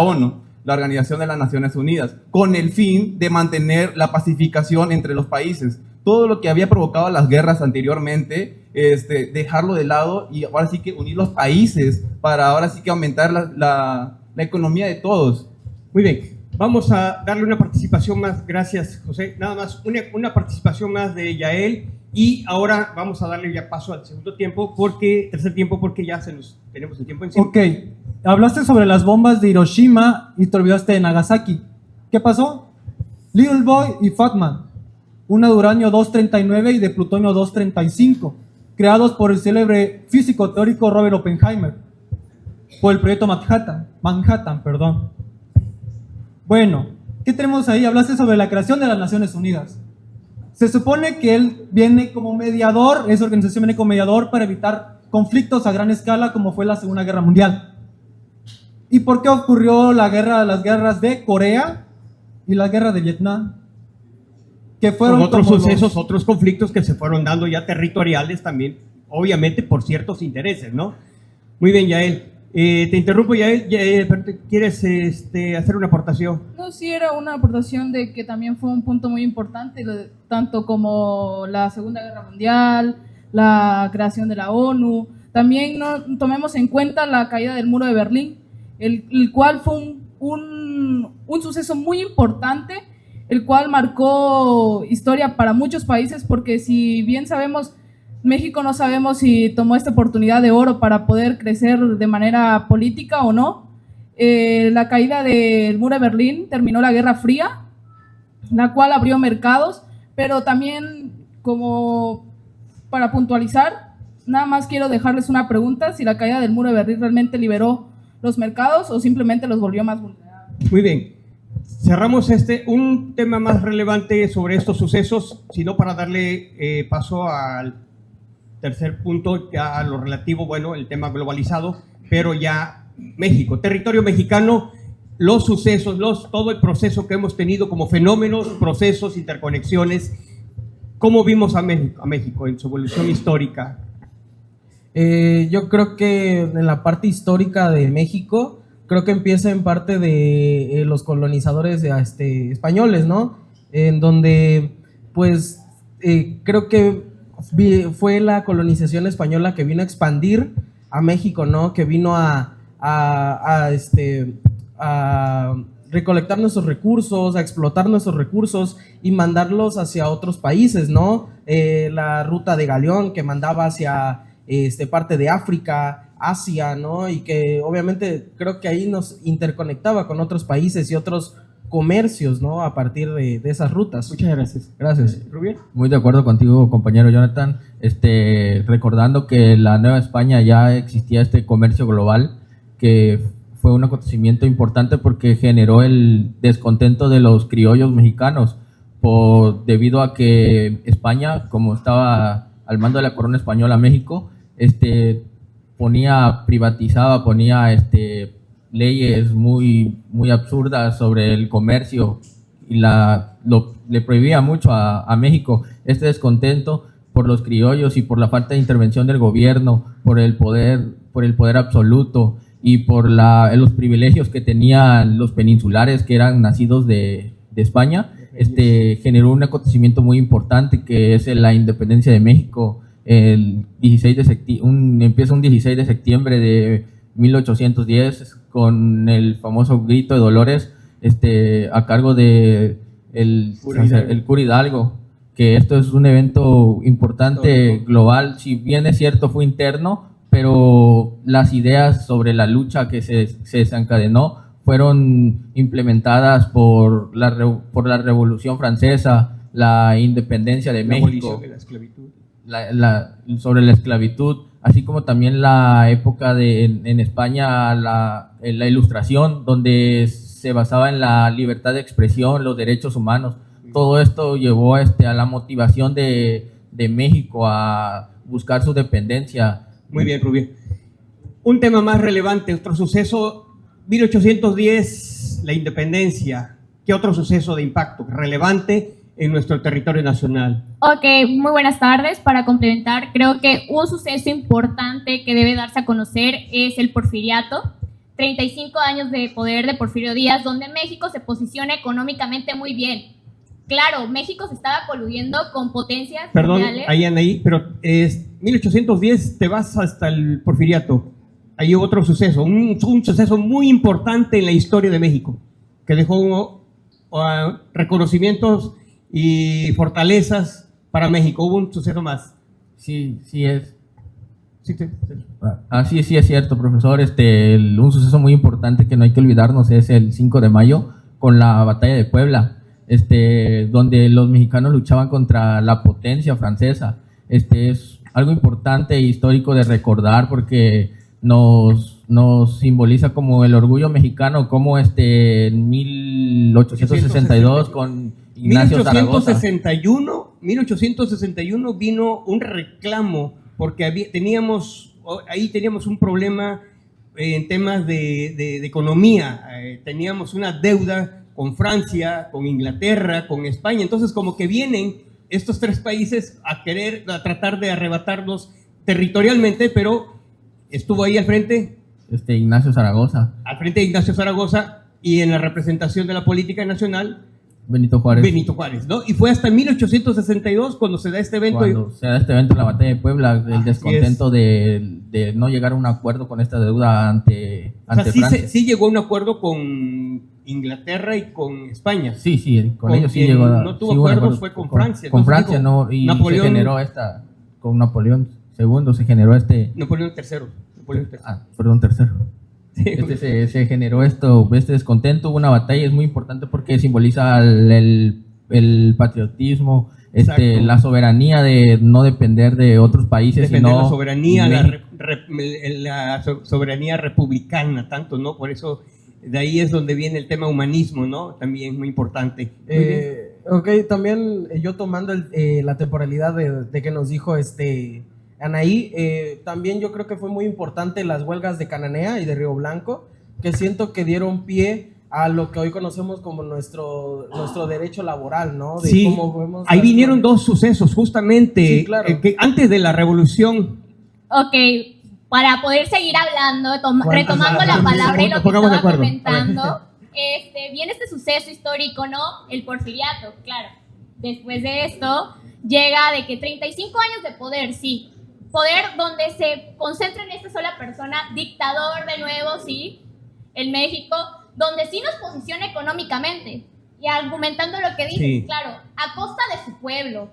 ONU, la Organización de las Naciones Unidas, con el fin de mantener la pacificación entre los países. Todo lo que había provocado las guerras anteriormente, dejarlo de lado y ahora sí que unir los países para ahora sí que aumentar la economía de todos. Muy bien, vamos a darle una participación más, gracias José, nada más una participación más de Yael y ahora vamos a darle ya paso al tercer tiempo porque ya tenemos el tiempo encima. Ok, hablaste sobre las bombas de Hiroshima y te olvidaste de Nagasaki. ¿Qué pasó? Little Boy y Fat Man, una de uranio 239 y de plutonio 235, creados por el célebre físico teórico Robert Oppenheimer, por el proyecto Manhattan, perdón. Bueno, ¿qué tenemos ahí? Hablaste sobre la creación de las Naciones Unidas. Se supone que él viene como mediador, esa organización viene como mediador para evitar conflictos a gran escala como fue la Segunda Guerra Mundial. ¿Y por qué ocurrió las guerras de Corea y la guerra de Vietnam? Que fueron otros como sucesos, otros conflictos que se fueron dando ya territoriales también, obviamente por ciertos intereses, ¿no? Muy bien, Yael. Te interrumpo, Yael. ¿Quieres hacer una aportación? No, sí, era una aportación de que también fue un punto muy importante, tanto como la Segunda Guerra Mundial, la creación de la ONU. También no tomemos en cuenta la caída del muro de Berlín, el cual fue un suceso muy importante, el cual marcó historia para muchos países, porque si bien sabemos, México no sabemos si tomó esta oportunidad de oro para poder crecer de manera política o no. La caída del muro de Berlín terminó la Guerra Fría, la cual abrió mercados, pero también, como para puntualizar, nada más quiero dejarles una pregunta: si la caída del muro de Berlín realmente liberó los mercados o simplemente los volvió más vulnerables. Muy bien. Cerramos un tema más relevante sobre estos sucesos, sino para darle paso al tercer punto, ya a lo relativo, bueno, el tema globalizado, pero ya México, territorio mexicano, los sucesos, todo el proceso que hemos tenido como fenómenos, procesos, interconexiones. ¿Cómo vimos a México en su evolución histórica? Yo creo que en la parte histórica de México, creo que empieza en parte de los colonizadores españoles, ¿no? En donde, pues, creo que fue la colonización española que vino a expandir a México, ¿no? Que vino a recolectar nuestros recursos, a explotar nuestros recursos y mandarlos hacia otros países, ¿no? La ruta de Galeón que mandaba hacia parte de África, Asia, ¿no? Y que obviamente creo que ahí nos interconectaba con otros países y otros comercios, ¿no? A partir de esas rutas. Muchas gracias. Gracias. Rubén. Muy de acuerdo contigo, compañero Jonathan. Recordando que la Nueva España ya existía este comercio global, que fue un acontecimiento importante porque generó el descontento de los criollos mexicanos debido a que España, como estaba al mando de la corona española México, privatizaba, ponía leyes muy absurdas sobre el comercio y le prohibía mucho a México. Este descontento por los criollos y por la falta de intervención del gobierno, por el poder absoluto y por los privilegios que tenían los peninsulares que eran nacidos de España, generó un acontecimiento muy importante que es la independencia de México. El 16 de septiembre, empieza un 16 de septiembre de 1810 con el famoso grito de Dolores a cargo de el cura Hidalgo, que esto es un evento importante global. Si bien es cierto fue interno, pero las ideas sobre la lucha que se desencadenó fueron implementadas por la Revolución Francesa, la independencia de México, de la esclavitud. Sobre la esclavitud, así como también la época en España, la Ilustración, donde se basaba en la libertad de expresión, los derechos humanos. Todo esto llevó a la motivación de México a buscar su dependencia. Muy bien, Rubén. Un tema más relevante, otro suceso, 1810, la independencia. ¿Qué otro suceso de impacto relevante en nuestro territorio nacional? Ok, muy buenas tardes. Para complementar, creo que un suceso importante que debe darse a conocer es el Porfiriato. 35 años de poder de Porfirio Díaz, donde México se posiciona económicamente muy bien. Claro, México se estaba coludiendo con potencias mundiales. Perdón, ahí, pero 1810 te vas hasta el Porfiriato. Hay otro suceso, un suceso muy importante en la historia de México, que dejó reconocimientos y fortalezas para México. Hubo un suceso más. Sí es. Sí es cierto, profesor. Un suceso muy importante que no hay que olvidarnos es el 5 de mayo, con la batalla de Puebla, donde los mexicanos luchaban contra la potencia francesa. Es algo importante e histórico de recordar porque nos simboliza como el orgullo mexicano, como en 1862 con Ignacio Zaragoza. 1861 vino un reclamo porque teníamos un problema en temas de economía, teníamos una deuda con Francia, con Inglaterra, con España, entonces como que vienen estos tres países a tratar de arrebatarnos territorialmente, pero estuvo ahí al frente Ignacio Zaragoza. Al frente de Ignacio Zaragoza y en la representación de la política nacional Benito Juárez, ¿no? Y fue hasta 1862 cuando se da este evento. Cuando se da este evento en la batalla de Puebla, el descontento de no llegar a un acuerdo con esta deuda ante Francia. Sí llegó a un acuerdo con Inglaterra y con España. Sí, con ellos sí llegó. No tuvo acuerdos fue con Francia. Con Francia, no, y Napoleón, se generó con Napoleón II se generó Napoleón III. Se generó este descontento, hubo una batalla, es muy importante porque simboliza el patriotismo, la soberanía de no depender de otros países, la soberanía, la soberanía republicana, tanto, ¿no? Por eso de ahí es donde viene el tema humanismo, ¿no? También muy importante. Ok, también yo tomando la temporalidad de que nos dijo Anaí, también yo creo que fue muy importante las huelgas de Cananea y de Río Blanco, que siento que dieron pie a lo que hoy conocemos como nuestro derecho laboral, ¿no? Sí, ahí vinieron dos sucesos justamente, sí, claro. Que antes de la revolución. Ok, para poder seguir hablando, retomando la palabra y lo que estaba comentando, viene este suceso histórico, ¿no? El porfiriato, claro. Después de esto, llega de que 35 años de poder, sí. Poder donde se concentra en esta sola persona, dictador de nuevo, sí, en México, donde sí nos posiciona económicamente. Y argumentando lo que dice, sí. Claro, a costa de su pueblo.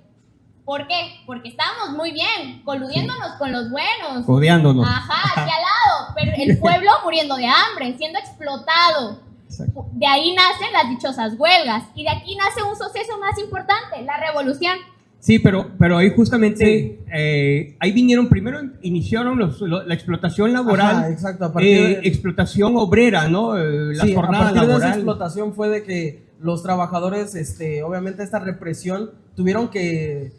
¿Por qué? Porque estábamos muy bien, coludiéndonos con los buenos. Codeándonos. Ajá, aquí al lado. Pero el pueblo muriendo de hambre, siendo explotado. Exacto. De ahí nacen las dichosas huelgas. Y de aquí nace un suceso más importante, la revolución. Sí, pero ahí justamente, sí. Ahí vinieron, primero iniciaron la explotación laboral. Ajá, exacto, a partir explotación obrera, ¿no? La jornada laboral. A partir de esa explotación fue de que los trabajadores, obviamente esta represión, tuvieron que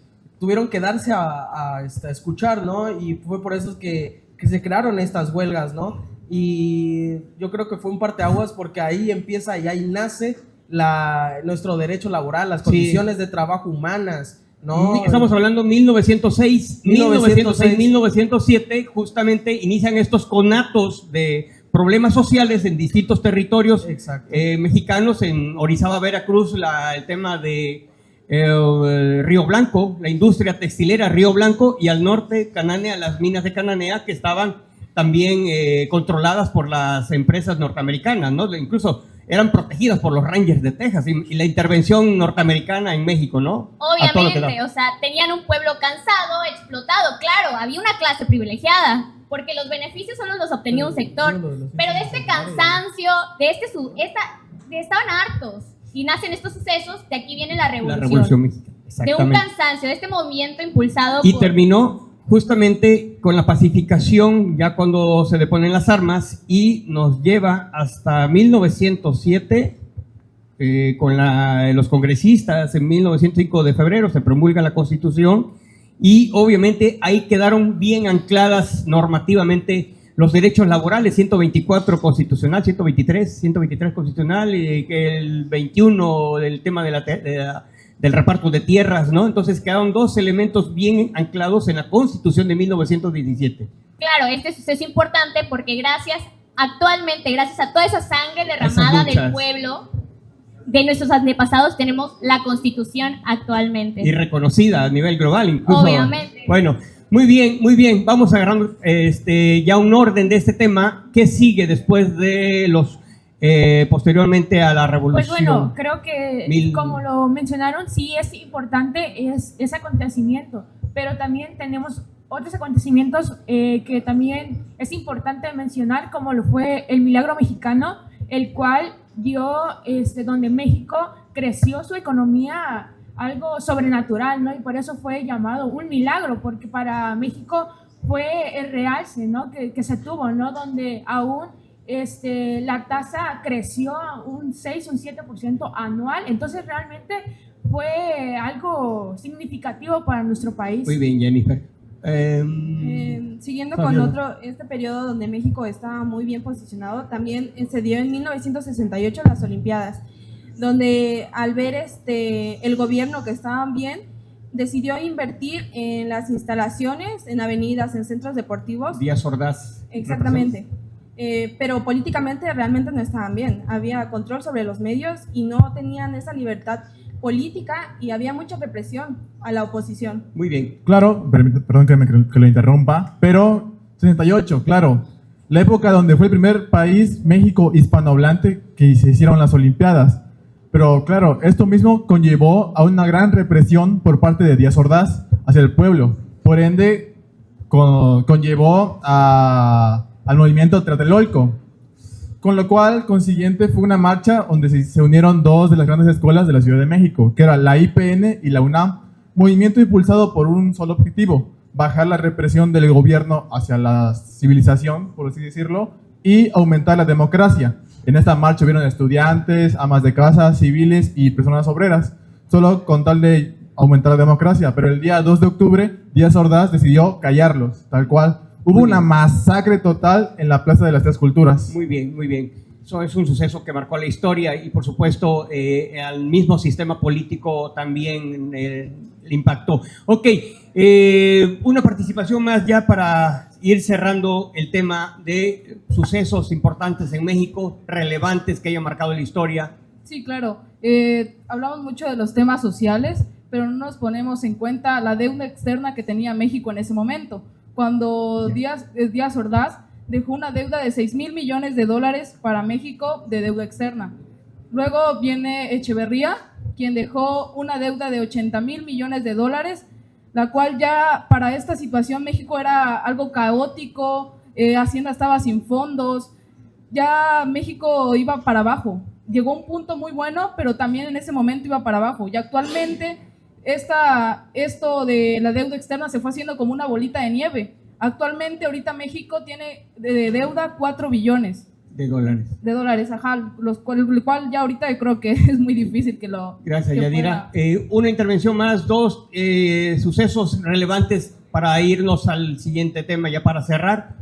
darse a escuchar, ¿no? Y fue por eso que se crearon estas huelgas, ¿no? Y yo creo que fue un parteaguas porque ahí empieza y ahí nace nuestro derecho laboral, las condiciones de trabajo humanas, ¿no? Estamos hablando 1906, 1907, justamente inician estos conatos de problemas sociales en distintos territorios mexicanos, en Orizaba, Veracruz, el tema de Río Blanco, la industria textilera Río Blanco, y al norte Cananea, las minas de Cananea, que estaban también controladas por las empresas norteamericanas, ¿no? Incluso eran protegidas por los Rangers de Texas y la intervención norteamericana en México, ¿no? Obviamente, o sea, tenían un pueblo cansado, explotado, claro, había una clase privilegiada, porque los beneficios solo los obtenía un sector, pero de este cansancio, estaban hartos, y nacen estos sucesos, de aquí viene la revolución. La revolución mexicana, exactamente. De un cansancio, de este movimiento impulsado y terminó justamente con la pacificación, ya cuando se deponen las armas, y nos lleva hasta 1907, con los congresistas. En 1905 de febrero se promulga la Constitución, y obviamente ahí quedaron bien ancladas normativamente los derechos laborales, 124 constitucional, 123 constitucional, y el 21 del tema del reparto de tierras, ¿no? Entonces quedaron dos elementos bien anclados en la Constitución de 1917. Claro, este suceso es importante porque gracias a toda esa sangre derramada del pueblo, de nuestros antepasados, tenemos la Constitución actualmente. Y reconocida a nivel global, incluso. Obviamente. Bueno, muy bien. Vamos agarrando ya un orden de este tema. ¿Qué sigue después de posteriormente a la revolución? Pues bueno, creo que como lo mencionaron, sí es importante ese acontecimiento, pero también tenemos otros acontecimientos que también es importante mencionar, como lo fue el Milagro Mexicano, el cual dio, donde México creció su economía algo sobrenatural, ¿no? Y por eso fue llamado un milagro, porque para México fue el realce, ¿no? que se tuvo, ¿no? Donde aún la tasa creció un 6, un 7% anual. Entonces realmente fue algo significativo para nuestro país. Muy bien, Jennifer. Siguiendo con este periodo donde México estaba muy bien posicionado, también se dio en 1968 las Olimpiadas, donde al ver el gobierno que estaban bien, decidió invertir en las instalaciones, en avenidas, en centros deportivos. Díaz Ordaz. Exactamente. Pero políticamente realmente no estaban bien. Había control sobre los medios y no tenían esa libertad política y había mucha represión a la oposición. Muy bien. Claro, perdón que lo interrumpa, pero 68, claro, la época donde fue el primer país, México, hispanohablante que se hicieron las Olimpiadas. Pero claro, esto mismo conllevó a una gran represión por parte de Díaz Ordaz hacia el pueblo. Por ende, conllevó al movimiento Tlatelolco. Con lo cual, consiguiente, fue una marcha donde se unieron dos de las grandes escuelas de la Ciudad de México, que era la IPN y la UNAM. Movimiento impulsado por un solo objetivo: bajar la represión del gobierno hacia la civilización, por así decirlo, y aumentar la democracia. En esta marcha hubieron estudiantes, amas de casa, civiles y personas obreras, solo con tal de aumentar la democracia. Pero el día 2 de octubre, Díaz Ordaz decidió callarlos, tal cual. Hubo una masacre total en la Plaza de las Tres Culturas. Muy bien, muy bien. Eso es un suceso que marcó la historia y, por supuesto, al mismo sistema político también le impactó. Ok, una participación más ya para ir cerrando el tema de sucesos importantes en México, relevantes que hayan marcado la historia. Sí, claro. Hablamos mucho de los temas sociales, pero no nos ponemos en cuenta la deuda externa que tenía México en ese momento, cuando Díaz Ordaz dejó una deuda de $6,000 millones para México de deuda externa. Luego viene Echeverría, quien dejó una deuda de $80,000 millones, la cual ya para esta situación México era algo caótico, Hacienda estaba sin fondos, ya México iba para abajo. Llegó a un punto muy bueno, pero también en ese momento iba para abajo. Y actualmente esto de la deuda externa se fue haciendo como una bolita de nieve. Actualmente ahorita México tiene de deuda $4 billones. De dólares, ajá, lo cual ya ahorita creo que es muy difícil que lo... Gracias, Yadira. Una intervención más, dos sucesos relevantes para irnos al siguiente tema, ya para cerrar.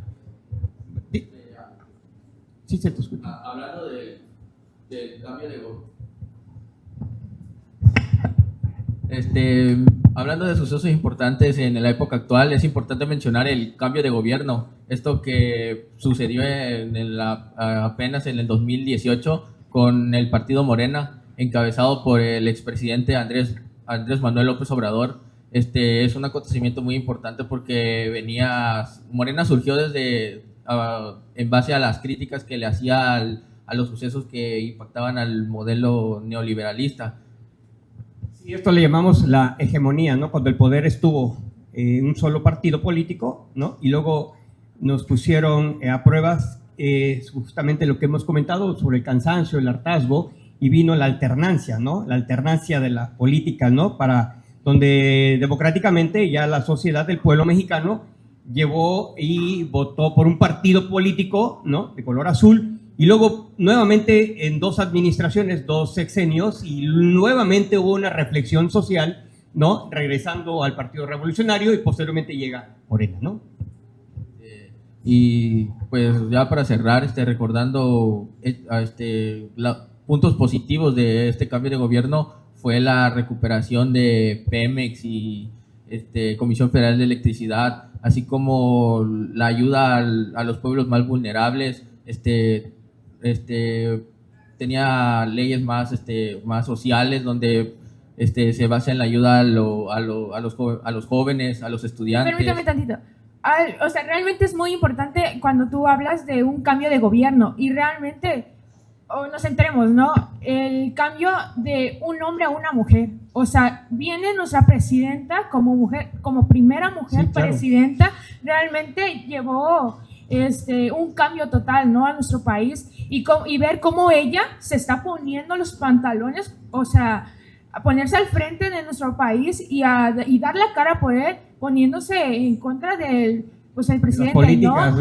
Sí, se te escucha. Hablando del cambio de gobierno. Hablando de sucesos importantes en la época actual, es importante mencionar el cambio de gobierno. Esto que sucedió apenas en el 2018 con el partido Morena, encabezado por el expresidente Andrés Manuel López Obrador. Es un acontecimiento muy importante porque Morena surgió en base a las críticas que le hacía a los sucesos que impactaban al modelo neoliberalista. Y esto le llamamos la hegemonía, ¿no? Cuando el poder estuvo en un solo partido político, ¿no? Y luego nos pusieron a pruebas justamente lo que hemos comentado sobre el cansancio, el hartazgo, y vino la alternancia, ¿no? La alternancia de la política, ¿no? Para donde democráticamente ya la sociedad del pueblo mexicano llevó y votó por un partido político, ¿no? De color azul. Y luego, nuevamente, en 2 administraciones, 2 sexenios, y nuevamente hubo una reflexión social, ¿no? Regresando al Partido Revolucionario y posteriormente llega Morena, ¿no? Y pues ya para cerrar, recordando puntos positivos de este cambio de gobierno, fue la recuperación de Pemex y Comisión Federal de Electricidad, así como la ayuda a los pueblos más vulnerables. Tenía leyes más sociales donde se basa en la ayuda a los jóvenes, a los estudiantes. Permítame tantito. O sea, realmente es muy importante cuando tú hablas de un cambio de gobierno y realmente nos centremos, ¿no? El cambio de un hombre a una mujer. O sea, viene nuestra presidenta como mujer, como primera mujer, sí, claro, presidenta, realmente llevó un cambio total, ¿no? A nuestro país y ver cómo ella se está poniendo los pantalones, o sea, a ponerse al frente de nuestro país y dar la cara por él, poniéndose en contra del pues el presidente, ¿no?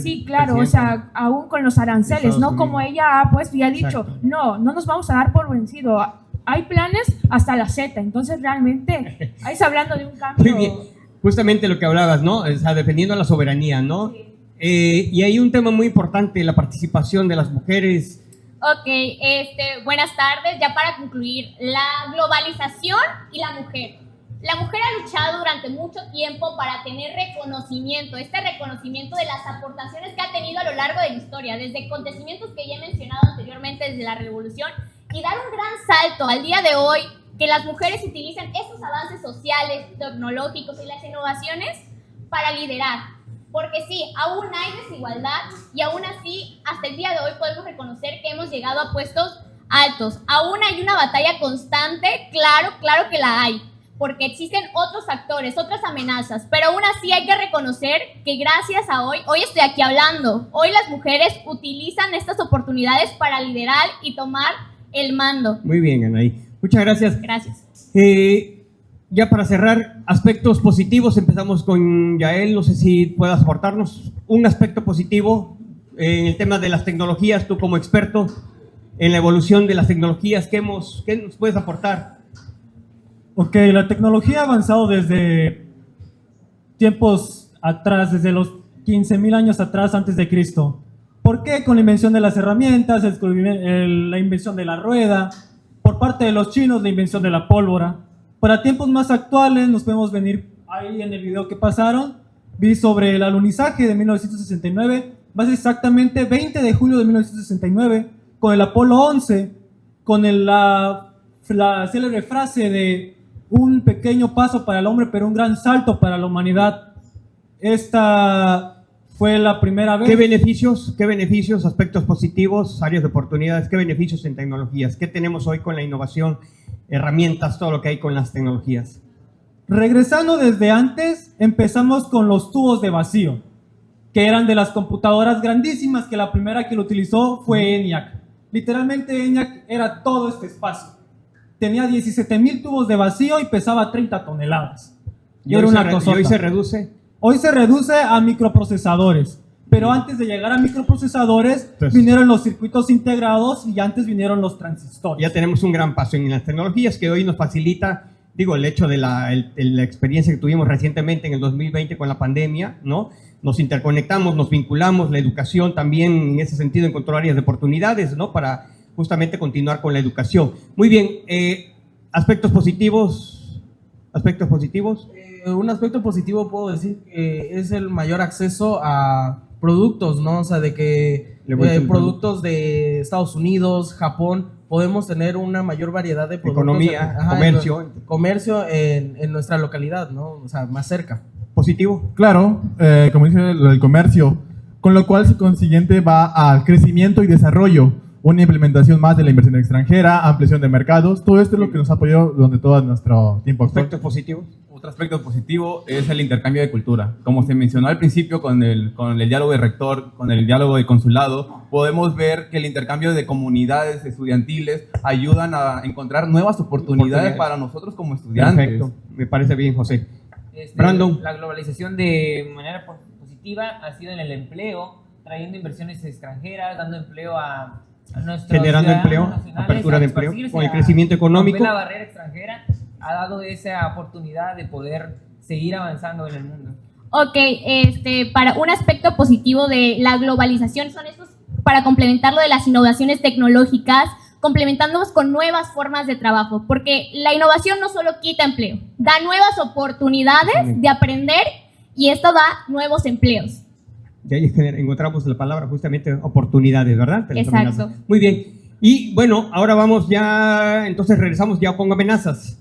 Sí, claro, o sea, aún con los aranceles, ¿no? Como ella ha puesto y ha dicho, exacto, no nos vamos a dar por vencido. Hay planes hasta la Z, entonces realmente ahí está hablando de un cambio. Muy bien, justamente lo que hablabas, ¿no? O sea, defendiendo la soberanía, ¿no? Sí. Y hay un tema muy importante, la participación de las mujeres. Ok, buenas tardes. Ya para concluir, la globalización y la mujer. La mujer ha luchado durante mucho tiempo para tener reconocimiento, reconocimiento de las aportaciones que ha tenido a lo largo de la historia, desde acontecimientos que ya he mencionado anteriormente, desde la revolución, y dar un gran salto al día de hoy, que las mujeres utilicen estos avances sociales, tecnológicos y las innovaciones para liderar. Porque sí, aún hay desigualdad y aún así, hasta el día de hoy podemos reconocer que hemos llegado a puestos altos. Aún hay una batalla constante, claro que la hay, porque existen otros actores, otras amenazas, pero aún así hay que reconocer que gracias a hoy estoy aquí hablando, hoy las mujeres utilizan estas oportunidades para liderar y tomar el mando. Muy bien, Anaí. Muchas gracias. Gracias. Ya para cerrar, aspectos positivos, empezamos con Yael, no sé si puedas aportarnos un aspecto positivo en el tema de las tecnologías, tú como experto en la evolución de las tecnologías, ¿qué nos puedes aportar? Ok, la tecnología ha avanzado desde tiempos atrás, desde los 15.000 años atrás antes de Cristo. ¿Por qué? Con la invención de las herramientas, la invención de la rueda, por parte de los chinos la invención de la pólvora. Para tiempos más actuales nos podemos venir ahí en el video que pasaron, vi sobre el alunizaje de 1969, más exactamente 20 de julio de 1969, con el Apolo 11, con la célebre frase de un pequeño paso para el hombre, pero un gran salto para la humanidad. Esta fue la primera vez. ¿Qué beneficios, aspectos positivos, áreas de oportunidades, qué beneficios en tecnologías? ¿Qué tenemos hoy con la innovación, herramientas, todo lo que hay con las tecnologías? Regresando desde antes, empezamos con los tubos de vacío, que eran de las computadoras grandísimas, que la primera que lo utilizó fue ENIAC. Literalmente ENIAC era todo este espacio. Tenía 17,000 tubos de vacío y pesaba 30 toneladas. ¿Y hoy se reduce? Hoy se reduce a microprocesadores. Pero antes de llegar a microprocesadores, vinieron los circuitos integrados y antes vinieron los transistores. Ya tenemos un gran paso en las tecnologías que hoy nos facilita, el hecho de la experiencia que tuvimos recientemente en el 2020 con la pandemia, ¿no? Nos interconectamos, nos vinculamos, la educación también en ese sentido encontró áreas de oportunidades, ¿no? Para justamente continuar con la educación. Muy bien, aspectos positivos. Un aspecto positivo puedo decir que es el mayor acceso a productos, ¿no? O sea, de que productos de Estados Unidos, Japón, podemos tener una mayor variedad de productos. Economía, comercio en nuestra localidad, ¿no? O sea, más cerca. ¿Positivo? Claro, como dice el comercio, con lo cual su consiguiente va al crecimiento y desarrollo, una implementación más de la inversión extranjera, ampliación de mercados, todo esto es lo que nos ha apoyado durante todo nuestro tiempo actual. ¿Aspectos positivos? Otro aspecto positivo es el intercambio de cultura. Como se mencionó al principio con el diálogo de rector, con el diálogo de consulado, podemos ver que el intercambio de comunidades estudiantiles ayudan a encontrar nuevas oportunidades para nosotros como estudiantes. Perfecto, me parece bien, José. Brandon. La globalización de manera positiva ha sido en el empleo, trayendo inversiones extranjeras, dando empleo a nuestros generando empleo, apertura de empleo, con el crecimiento económico. La barrera extranjera ha dado esa oportunidad de poder seguir avanzando en el mundo. Ok, para un aspecto positivo de la globalización son estos, para complementar lo de las innovaciones tecnológicas, complementándonos con nuevas formas de trabajo, porque la innovación no solo quita empleo, da nuevas oportunidades de aprender y esto da nuevos empleos. Ya encontramos la palabra justamente oportunidades, ¿verdad? Exacto. Muy bien. Y bueno, ahora vamos ya, entonces regresamos ya con amenazas.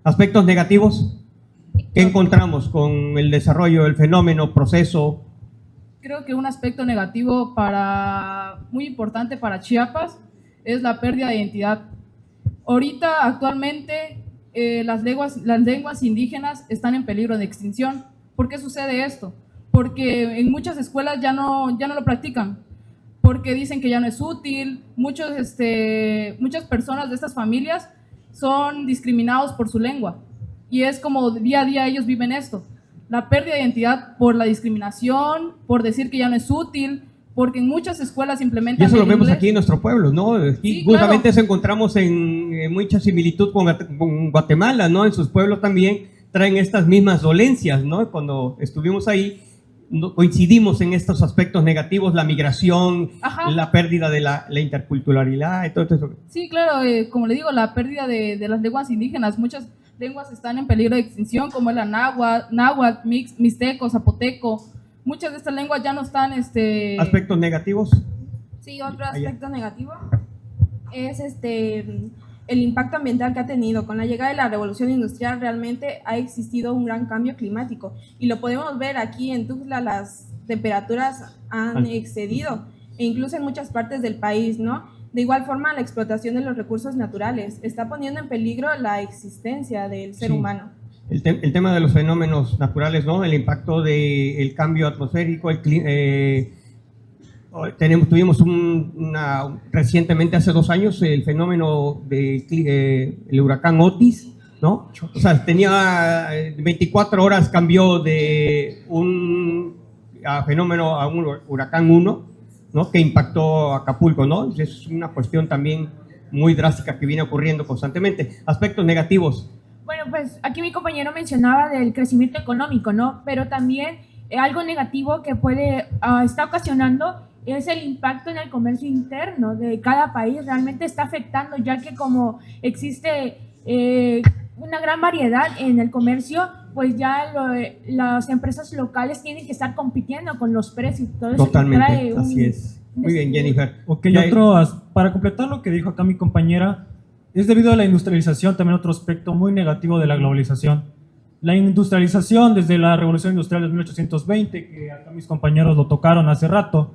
Aspectos negativos. ¿Qué encontramos con el desarrollo, el fenómeno, proceso? Creo que un aspecto negativo muy importante para Chiapas es la pérdida de identidad. Ahorita, actualmente, las lenguas indígenas están en peligro de extinción. ¿Por qué sucede esto? porque en muchas escuelas ya no lo practican, porque dicen que ya no es útil. Muchas personas de estas familias son discriminados por su lengua, y es como día a día ellos viven esto, la pérdida de identidad por la discriminación, por decir que ya no es útil, porque en muchas escuelas implementan y eso lo el vemos inglés. aquí en nuestro pueblo, ¿no? Aquí Sí, justamente claro. eso encontramos en mucha similitud con Guatemala, ¿no? En sus pueblos también traen estas mismas dolencias, ¿no? Cuando estuvimos ahí, coincidimos en estos aspectos negativos, la migración, Ajá. la pérdida de la interculturalidad y todo eso. Sí, claro, como le digo, la pérdida de las lenguas indígenas. Muchas lenguas están en peligro de extinción, como es la náhuatl, mixteco, zapoteco. Muchas de estas lenguas ya no están... ¿Aspectos negativos? Sí, otro aspecto negativo es el impacto ambiental que ha tenido. Con la llegada de la revolución industrial realmente ha existido un gran cambio climático, y lo podemos ver aquí en Tuxtla. Las temperaturas han excedido, e incluso en muchas partes del país, ¿no? De igual forma, la explotación de los recursos naturales está poniendo en peligro la existencia del ser humano. El tema de los fenómenos naturales, ¿no? El impacto del cambio atmosférico, tuvimos recientemente, hace 2 años, el fenómeno del huracán Otis, ¿no? O sea, tenía 24 horas, cambió de un fenómeno a un huracán 1, ¿no? Que impactó Acapulco, ¿no? Es una cuestión también muy drástica que viene ocurriendo constantemente. Aspectos negativos. Bueno, pues aquí mi compañero mencionaba del crecimiento económico, ¿no? Pero también algo negativo que está ocasionando es el impacto en el comercio interno de cada país. Realmente está afectando, ya que como existe una gran variedad en el comercio, pues ya las empresas locales tienen que estar compitiendo con los precios. Todo eso Totalmente, así es. Muy bien, Jennifer. Ok, para completar lo que dijo acá mi compañera, es debido a la industrialización, también otro aspecto muy negativo de la globalización. La industrialización desde la Revolución Industrial de 1820, que acá mis compañeros lo tocaron hace rato,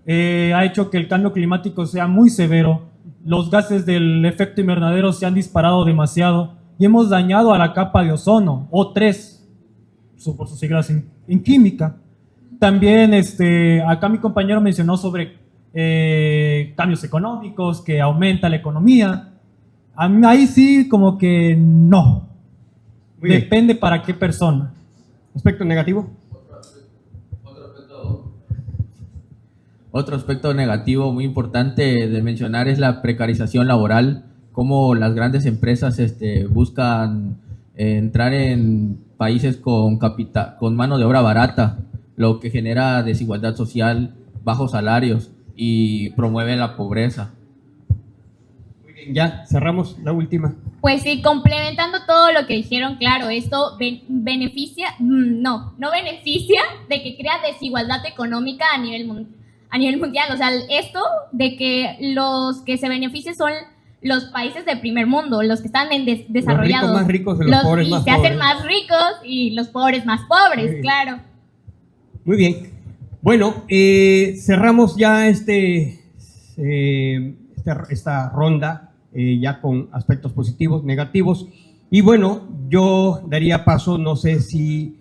ha hecho que el cambio climático sea muy severo. Los gases del efecto invernadero se han disparado demasiado y hemos dañado a la capa de ozono, O3, por sus siglas en química. También acá mi compañero mencionó sobre cambios económicos, que aumenta la economía. Ahí sí, como que no. Depende para qué persona. ¿Aspecto negativo? Otro aspecto negativo muy importante de mencionar es la precarización laboral, cómo las grandes empresas buscan entrar en países con mano de obra barata, lo que genera desigualdad social, bajos salarios y promueve la pobreza. Muy bien, ya cerramos la última. Pues sí, complementando todo lo que dijeron, claro, esto beneficia de que crea desigualdad económica a nivel mundial. O sea, esto de que los que se benefician son los países de primer mundo, los que están desarrollados. Los ricos más ricos y los pobres más pobres. Se hacen más ricos y los pobres más pobres, claro. Muy bien. Bueno, cerramos ya esta ronda ya con aspectos positivos, negativos. Y bueno, yo daría paso, no sé si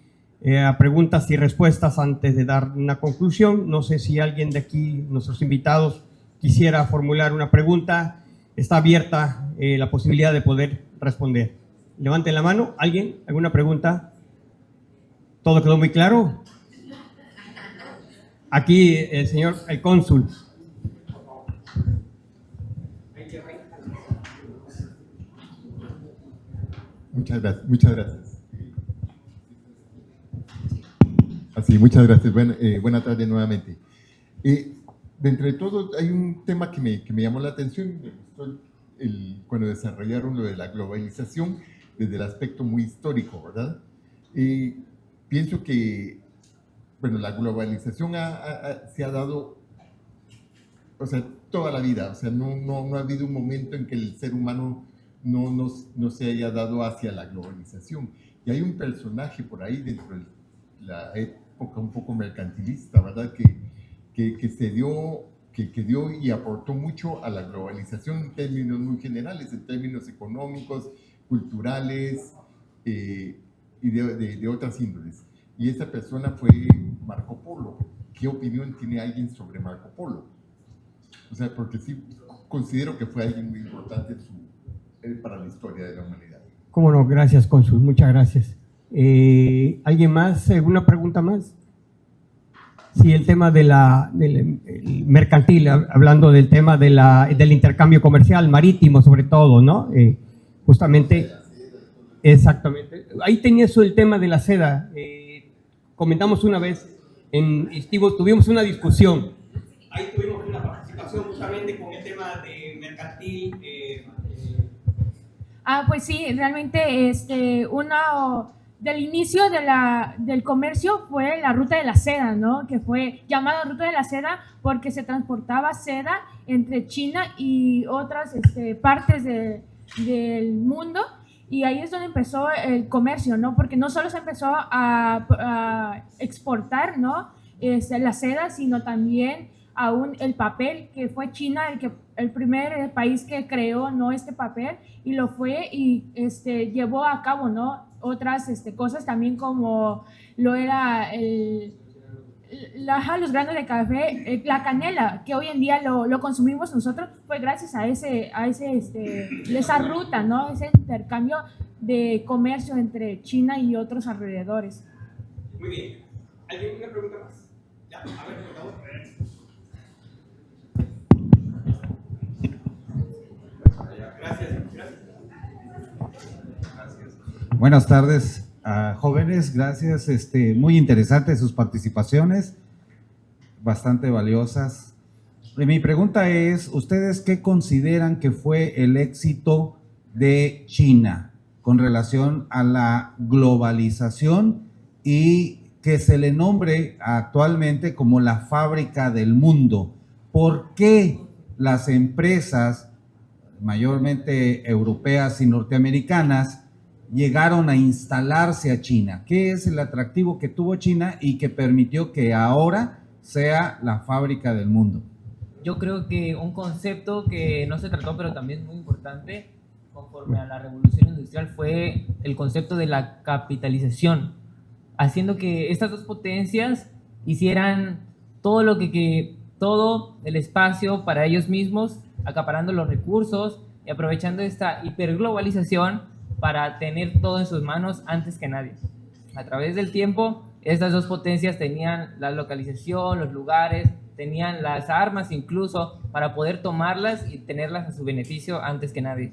a preguntas y respuestas antes de dar una conclusión. No sé si alguien de aquí, nuestros invitados, quisiera formular una pregunta. Está abierta la posibilidad de poder responder. Levanten la mano. ¿Alguien? ¿Alguna pregunta? ¿Todo quedó muy claro? Aquí el cónsul. Muchas gracias. Así, muchas gracias. Buenas tardes nuevamente. Dentro de todo, hay un tema que me llamó la atención. Me gustó cuando desarrollaron lo de la globalización desde el aspecto muy histórico, ¿verdad? Pienso que, la globalización se ha dado, toda la vida. No ha habido un momento en que el ser humano no se haya dado hacia la globalización. Y hay un personaje por ahí dentro de la época un poco mercantilista, ¿verdad? Que dio y aportó mucho a la globalización en términos muy generales, en términos económicos, culturales y de otras índoles. Y esa persona fue Marco Polo. ¿Qué opinión tiene alguien sobre Marco Polo? O sea, porque sí considero que fue alguien muy importante para la historia de la humanidad. Cómo no, gracias, cónsul, muchas gracias. ¿Alguien más? ¿Alguna pregunta más? Sí, el tema del mercantil, hablando del tema del intercambio comercial marítimo sobre todo, ¿no? Justamente, exactamente. Ahí tenía eso el tema de la seda. Comentamos una vez, tuvimos una discusión. Ahí tuvimos una participación justamente con el tema de mercantil. Pues sí, realmente del inicio del comercio fue la ruta de la seda, ¿no? Que fue llamada ruta de la seda porque se transportaba seda entre China y otras partes del mundo, y ahí es donde empezó el comercio, ¿no? Porque no solo se empezó a exportar, ¿no? La seda, sino también aún el papel, que fue China el primer país que creó, ¿no? Este papel, y lo fue y llevó a cabo, ¿no? Otras cosas también, como lo era los granos de café, la canela, que hoy en día lo consumimos nosotros, fue gracias a esa ruta, ¿no? Ese intercambio de comercio entre China y otros alrededores. Muy bien. ¿Alguna pregunta más? Ya, a ver, por favor. Buenas tardes, jóvenes, gracias. Muy interesantes sus participaciones, bastante valiosas. Mi pregunta es, ¿ustedes qué consideran que fue el éxito de China con relación a la globalización y que se le nombre actualmente como la fábrica del mundo? ¿Por qué las empresas, mayormente europeas y norteamericanas, llegaron a instalarse a China? ¿Qué es el atractivo que tuvo China y que permitió que ahora sea la fábrica del mundo? Yo creo que un concepto que no se trató, pero también es muy importante conforme a la revolución industrial, fue el concepto de la capitalización, haciendo que estas dos potencias hicieran todo todo el espacio para ellos mismos, acaparando los recursos y aprovechando esta hiperglobalización para tener todo en sus manos antes que nadie. A través del tiempo, estas dos potencias tenían la localización, los lugares, tenían las armas incluso para poder tomarlas y tenerlas a su beneficio antes que nadie.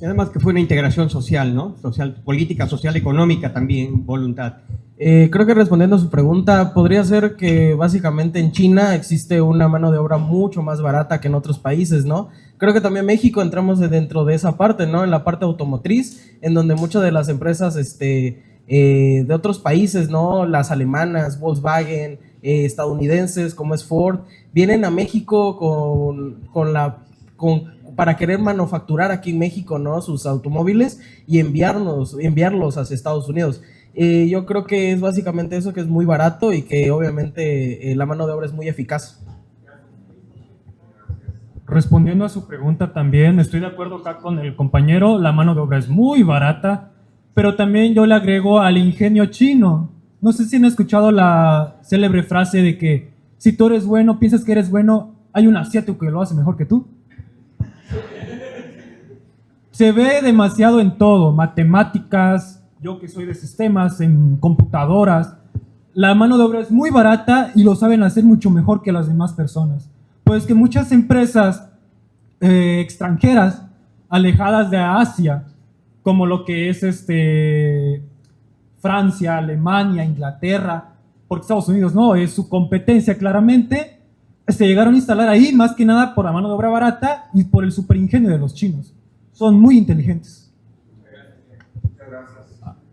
Y además que fue una integración social, ¿no? Social, política, social, económica también, voluntad. Creo que respondiendo a su pregunta, podría ser que básicamente en China existe una mano de obra mucho más barata que en otros países, ¿no? Creo que también México entramos dentro de esa parte, ¿no? En la parte automotriz, en donde muchas de las empresas de otros países, ¿no? Las alemanas, Volkswagen, estadounidenses como es Ford, vienen a México para querer manufacturar aquí en México, ¿no? Sus automóviles y enviarlos hacia Estados Unidos. Yo creo que es básicamente eso, que es muy barato y que obviamente la mano de obra es muy eficaz. Respondiendo a su pregunta también, estoy de acuerdo acá con el compañero, la mano de obra es muy barata, pero también yo le agrego al ingenio chino. No sé si han escuchado la célebre frase de que si tú eres bueno, piensas que eres bueno, hay un asiático que lo hace mejor que tú. Se ve demasiado en todo, matemáticas, yo que soy de sistemas, en computadoras. La mano de obra es muy barata y lo saben hacer mucho mejor que las demás personas. Pues que muchas empresas extranjeras, alejadas de Asia, como lo que es Francia, Alemania, Inglaterra, porque Estados Unidos no, es su competencia claramente, se llegaron a instalar ahí más que nada por la mano de obra barata y por el superingenio de los chinos. Son muy inteligentes.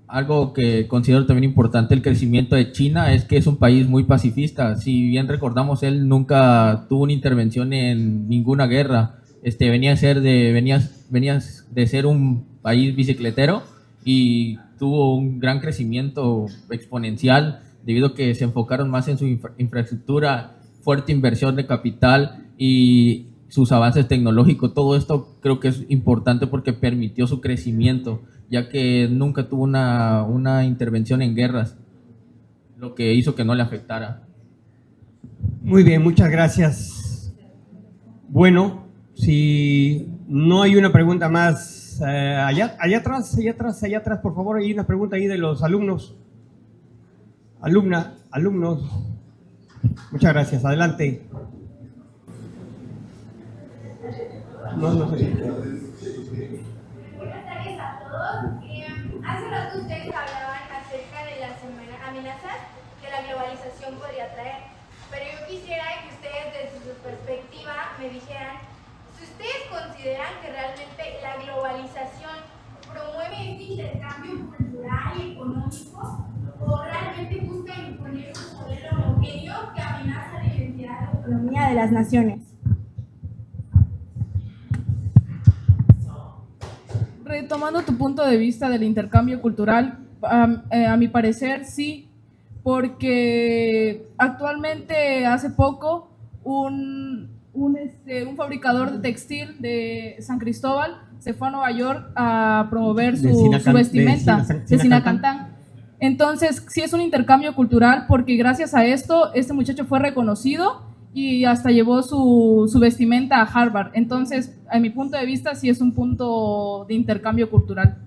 Algo que considero también importante el crecimiento de China es que es un país muy pacifista. Si bien recordamos, él nunca tuvo una intervención en ninguna guerra. Venía de ser un país bicicletero y tuvo un gran crecimiento exponencial debido a que se enfocaron más en su infraestructura, fuerte inversión de capital y sus avances tecnológicos. Todo esto creo que es importante porque permitió su crecimiento, ya que nunca tuvo una intervención en guerras. lo que hizo que no le afectara. Muy bien, muchas gracias. Bueno, si no hay una pregunta más, allá atrás, por favor, hay una pregunta ahí de los alumnos. Alumnos. Muchas gracias, adelante. No sé. Buenas tardes a todos. Hace rato ustedes hablaban acerca de las amenazas que la globalización podría traer, pero yo quisiera que ustedes desde su perspectiva me dijeran si ustedes consideran que realmente la globalización promueve este intercambio cultural y económico o realmente busca imponer un modelo homogéneo que amenaza la identidad y autonomía de las naciones. Retomando tu punto de vista del intercambio cultural, a mi parecer sí, porque actualmente hace poco un fabricador de textil de San Cristóbal se fue a Nueva York a promover su vestimenta de Sinacantán. Entonces sí es un intercambio cultural porque gracias a esto este muchacho fue reconocido y hasta llevó su vestimenta a Harvard. Entonces, a mi punto de vista, sí es un punto de intercambio cultural.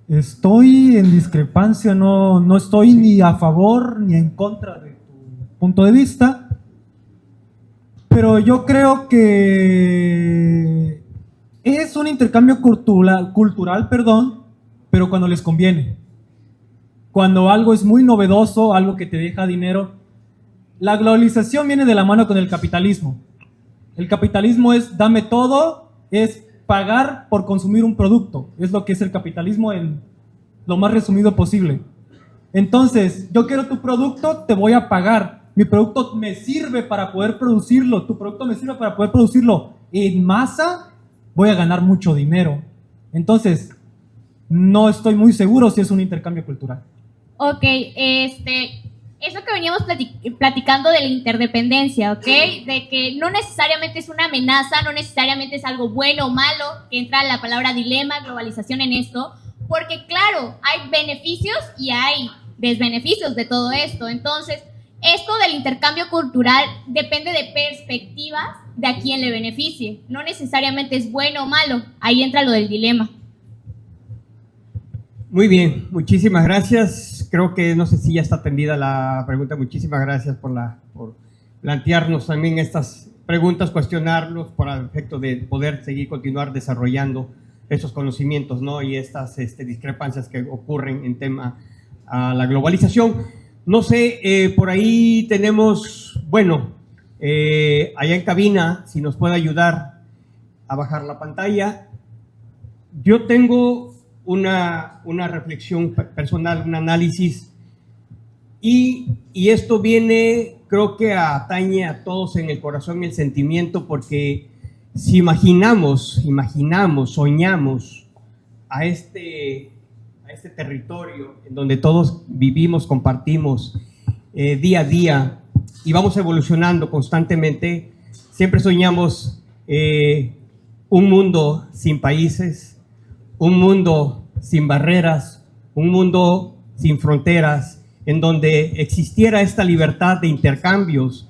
Estoy en discrepancia, no estoy ni a favor ni en contra de tu punto de vista, pero yo creo que es un intercambio cultural, pero cuando les conviene. Cuando algo es muy novedoso, algo que te deja dinero. La globalización viene de la mano con el capitalismo. El capitalismo es dame todo, es pagar por consumir un producto. Es lo que es el capitalismo en lo más resumido posible. Entonces, yo quiero tu producto, te voy a pagar. Mi producto me sirve para poder producirlo. Tu producto me sirve para poder producirlo en masa. Voy a ganar mucho dinero. Entonces, no estoy muy seguro si es un intercambio cultural. Ok, es lo que veníamos platicando de la interdependencia, ¿ok? De que no necesariamente es una amenaza, no necesariamente es algo bueno o malo, que entra la palabra dilema, globalización en esto, porque claro, hay beneficios y hay desbeneficios de todo esto. Entonces, esto del intercambio cultural depende de perspectivas de a quién le beneficie. No necesariamente es bueno o malo, ahí entra lo del dilema. Muy bien, muchísimas gracias. Creo que no sé si ya está atendida la pregunta. Muchísimas gracias por plantearnos también estas preguntas, cuestionarlos para el efecto de poder continuar desarrollando esos conocimientos, ¿no? Y estas discrepancias que ocurren en tema a la globalización. No sé, por ahí tenemos, allá en cabina, si nos puede ayudar a bajar la pantalla. Yo tengo una reflexión personal, un análisis, y esto viene, creo que atañe a todos en el corazón, el sentimiento, porque si imaginamos, soñamos a este territorio en donde todos vivimos, compartimos día a día y vamos evolucionando constantemente, siempre soñamos un mundo sin países, un mundo sin barreras, un mundo sin fronteras, en donde existiera esta libertad de intercambios,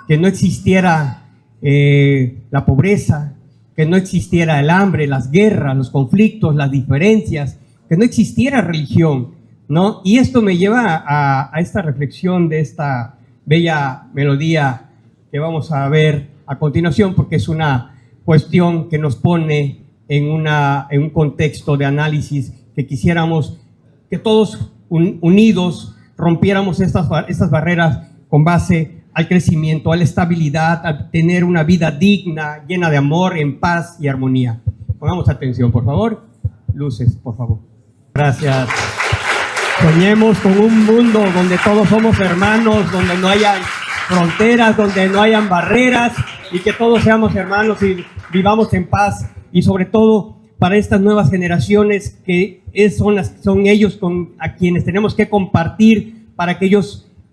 que no existiera la pobreza, que no existiera el hambre, las guerras, los conflictos, las diferencias, que no existiera religión, ¿no? Y esto me lleva a esta reflexión de esta bella melodía que vamos a ver a continuación, porque es una cuestión que nos pone en un contexto de análisis que quisiéramos que todos unidos rompiéramos estas barreras con base al crecimiento, a la estabilidad, a tener una vida digna, llena de amor, en paz y armonía. Pongamos atención, por favor. Luces, por favor. Gracias. Soñemos con un mundo donde todos somos hermanos, donde no hayan fronteras, donde no hayan barreras, y que todos seamos hermanos y vivamos en paz. Y sobre todo para estas nuevas generaciones que son ellos a quienes tenemos que compartir, para que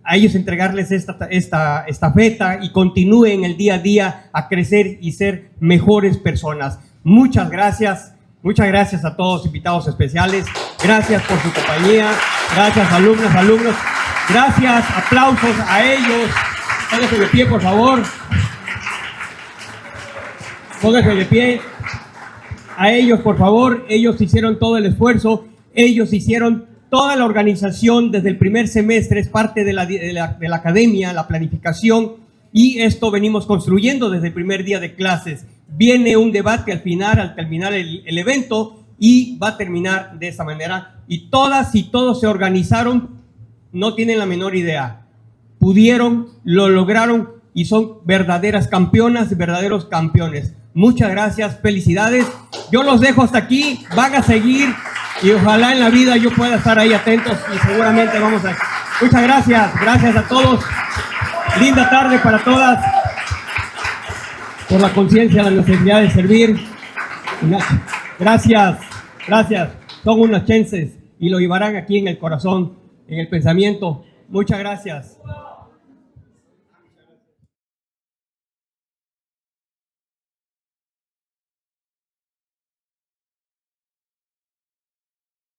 a ellos entregarles esta estafeta y continúen el día a día a crecer y ser mejores personas. Muchas gracias a todos invitados especiales. Gracias por su compañía. Gracias, alumnas, alumnos. Gracias, aplausos a ellos. Pónganse de pie, por favor. Pónganse de pie. A ellos, por favor. Ellos hicieron todo el esfuerzo. Ellos hicieron toda la organización desde el primer semestre. Es parte de la academia, la planificación. Y esto venimos construyendo desde el primer día de clases. Viene un debate al terminar el evento, y va a terminar de esa manera. Y todas y todos se organizaron, no tienen la menor idea. Pudieron, lo lograron y son verdaderas campeonas y verdaderos campeones. Muchas gracias, felicidades. Yo los dejo hasta aquí, van a seguir y ojalá en la vida yo pueda estar ahí atentos y seguramente vamos a... Muchas gracias, gracias a todos. Linda tarde para todas. Por la conciencia, la necesidad de servir. Gracias, gracias. Son unos chenses y lo llevarán aquí en el corazón, en el pensamiento. Muchas gracias.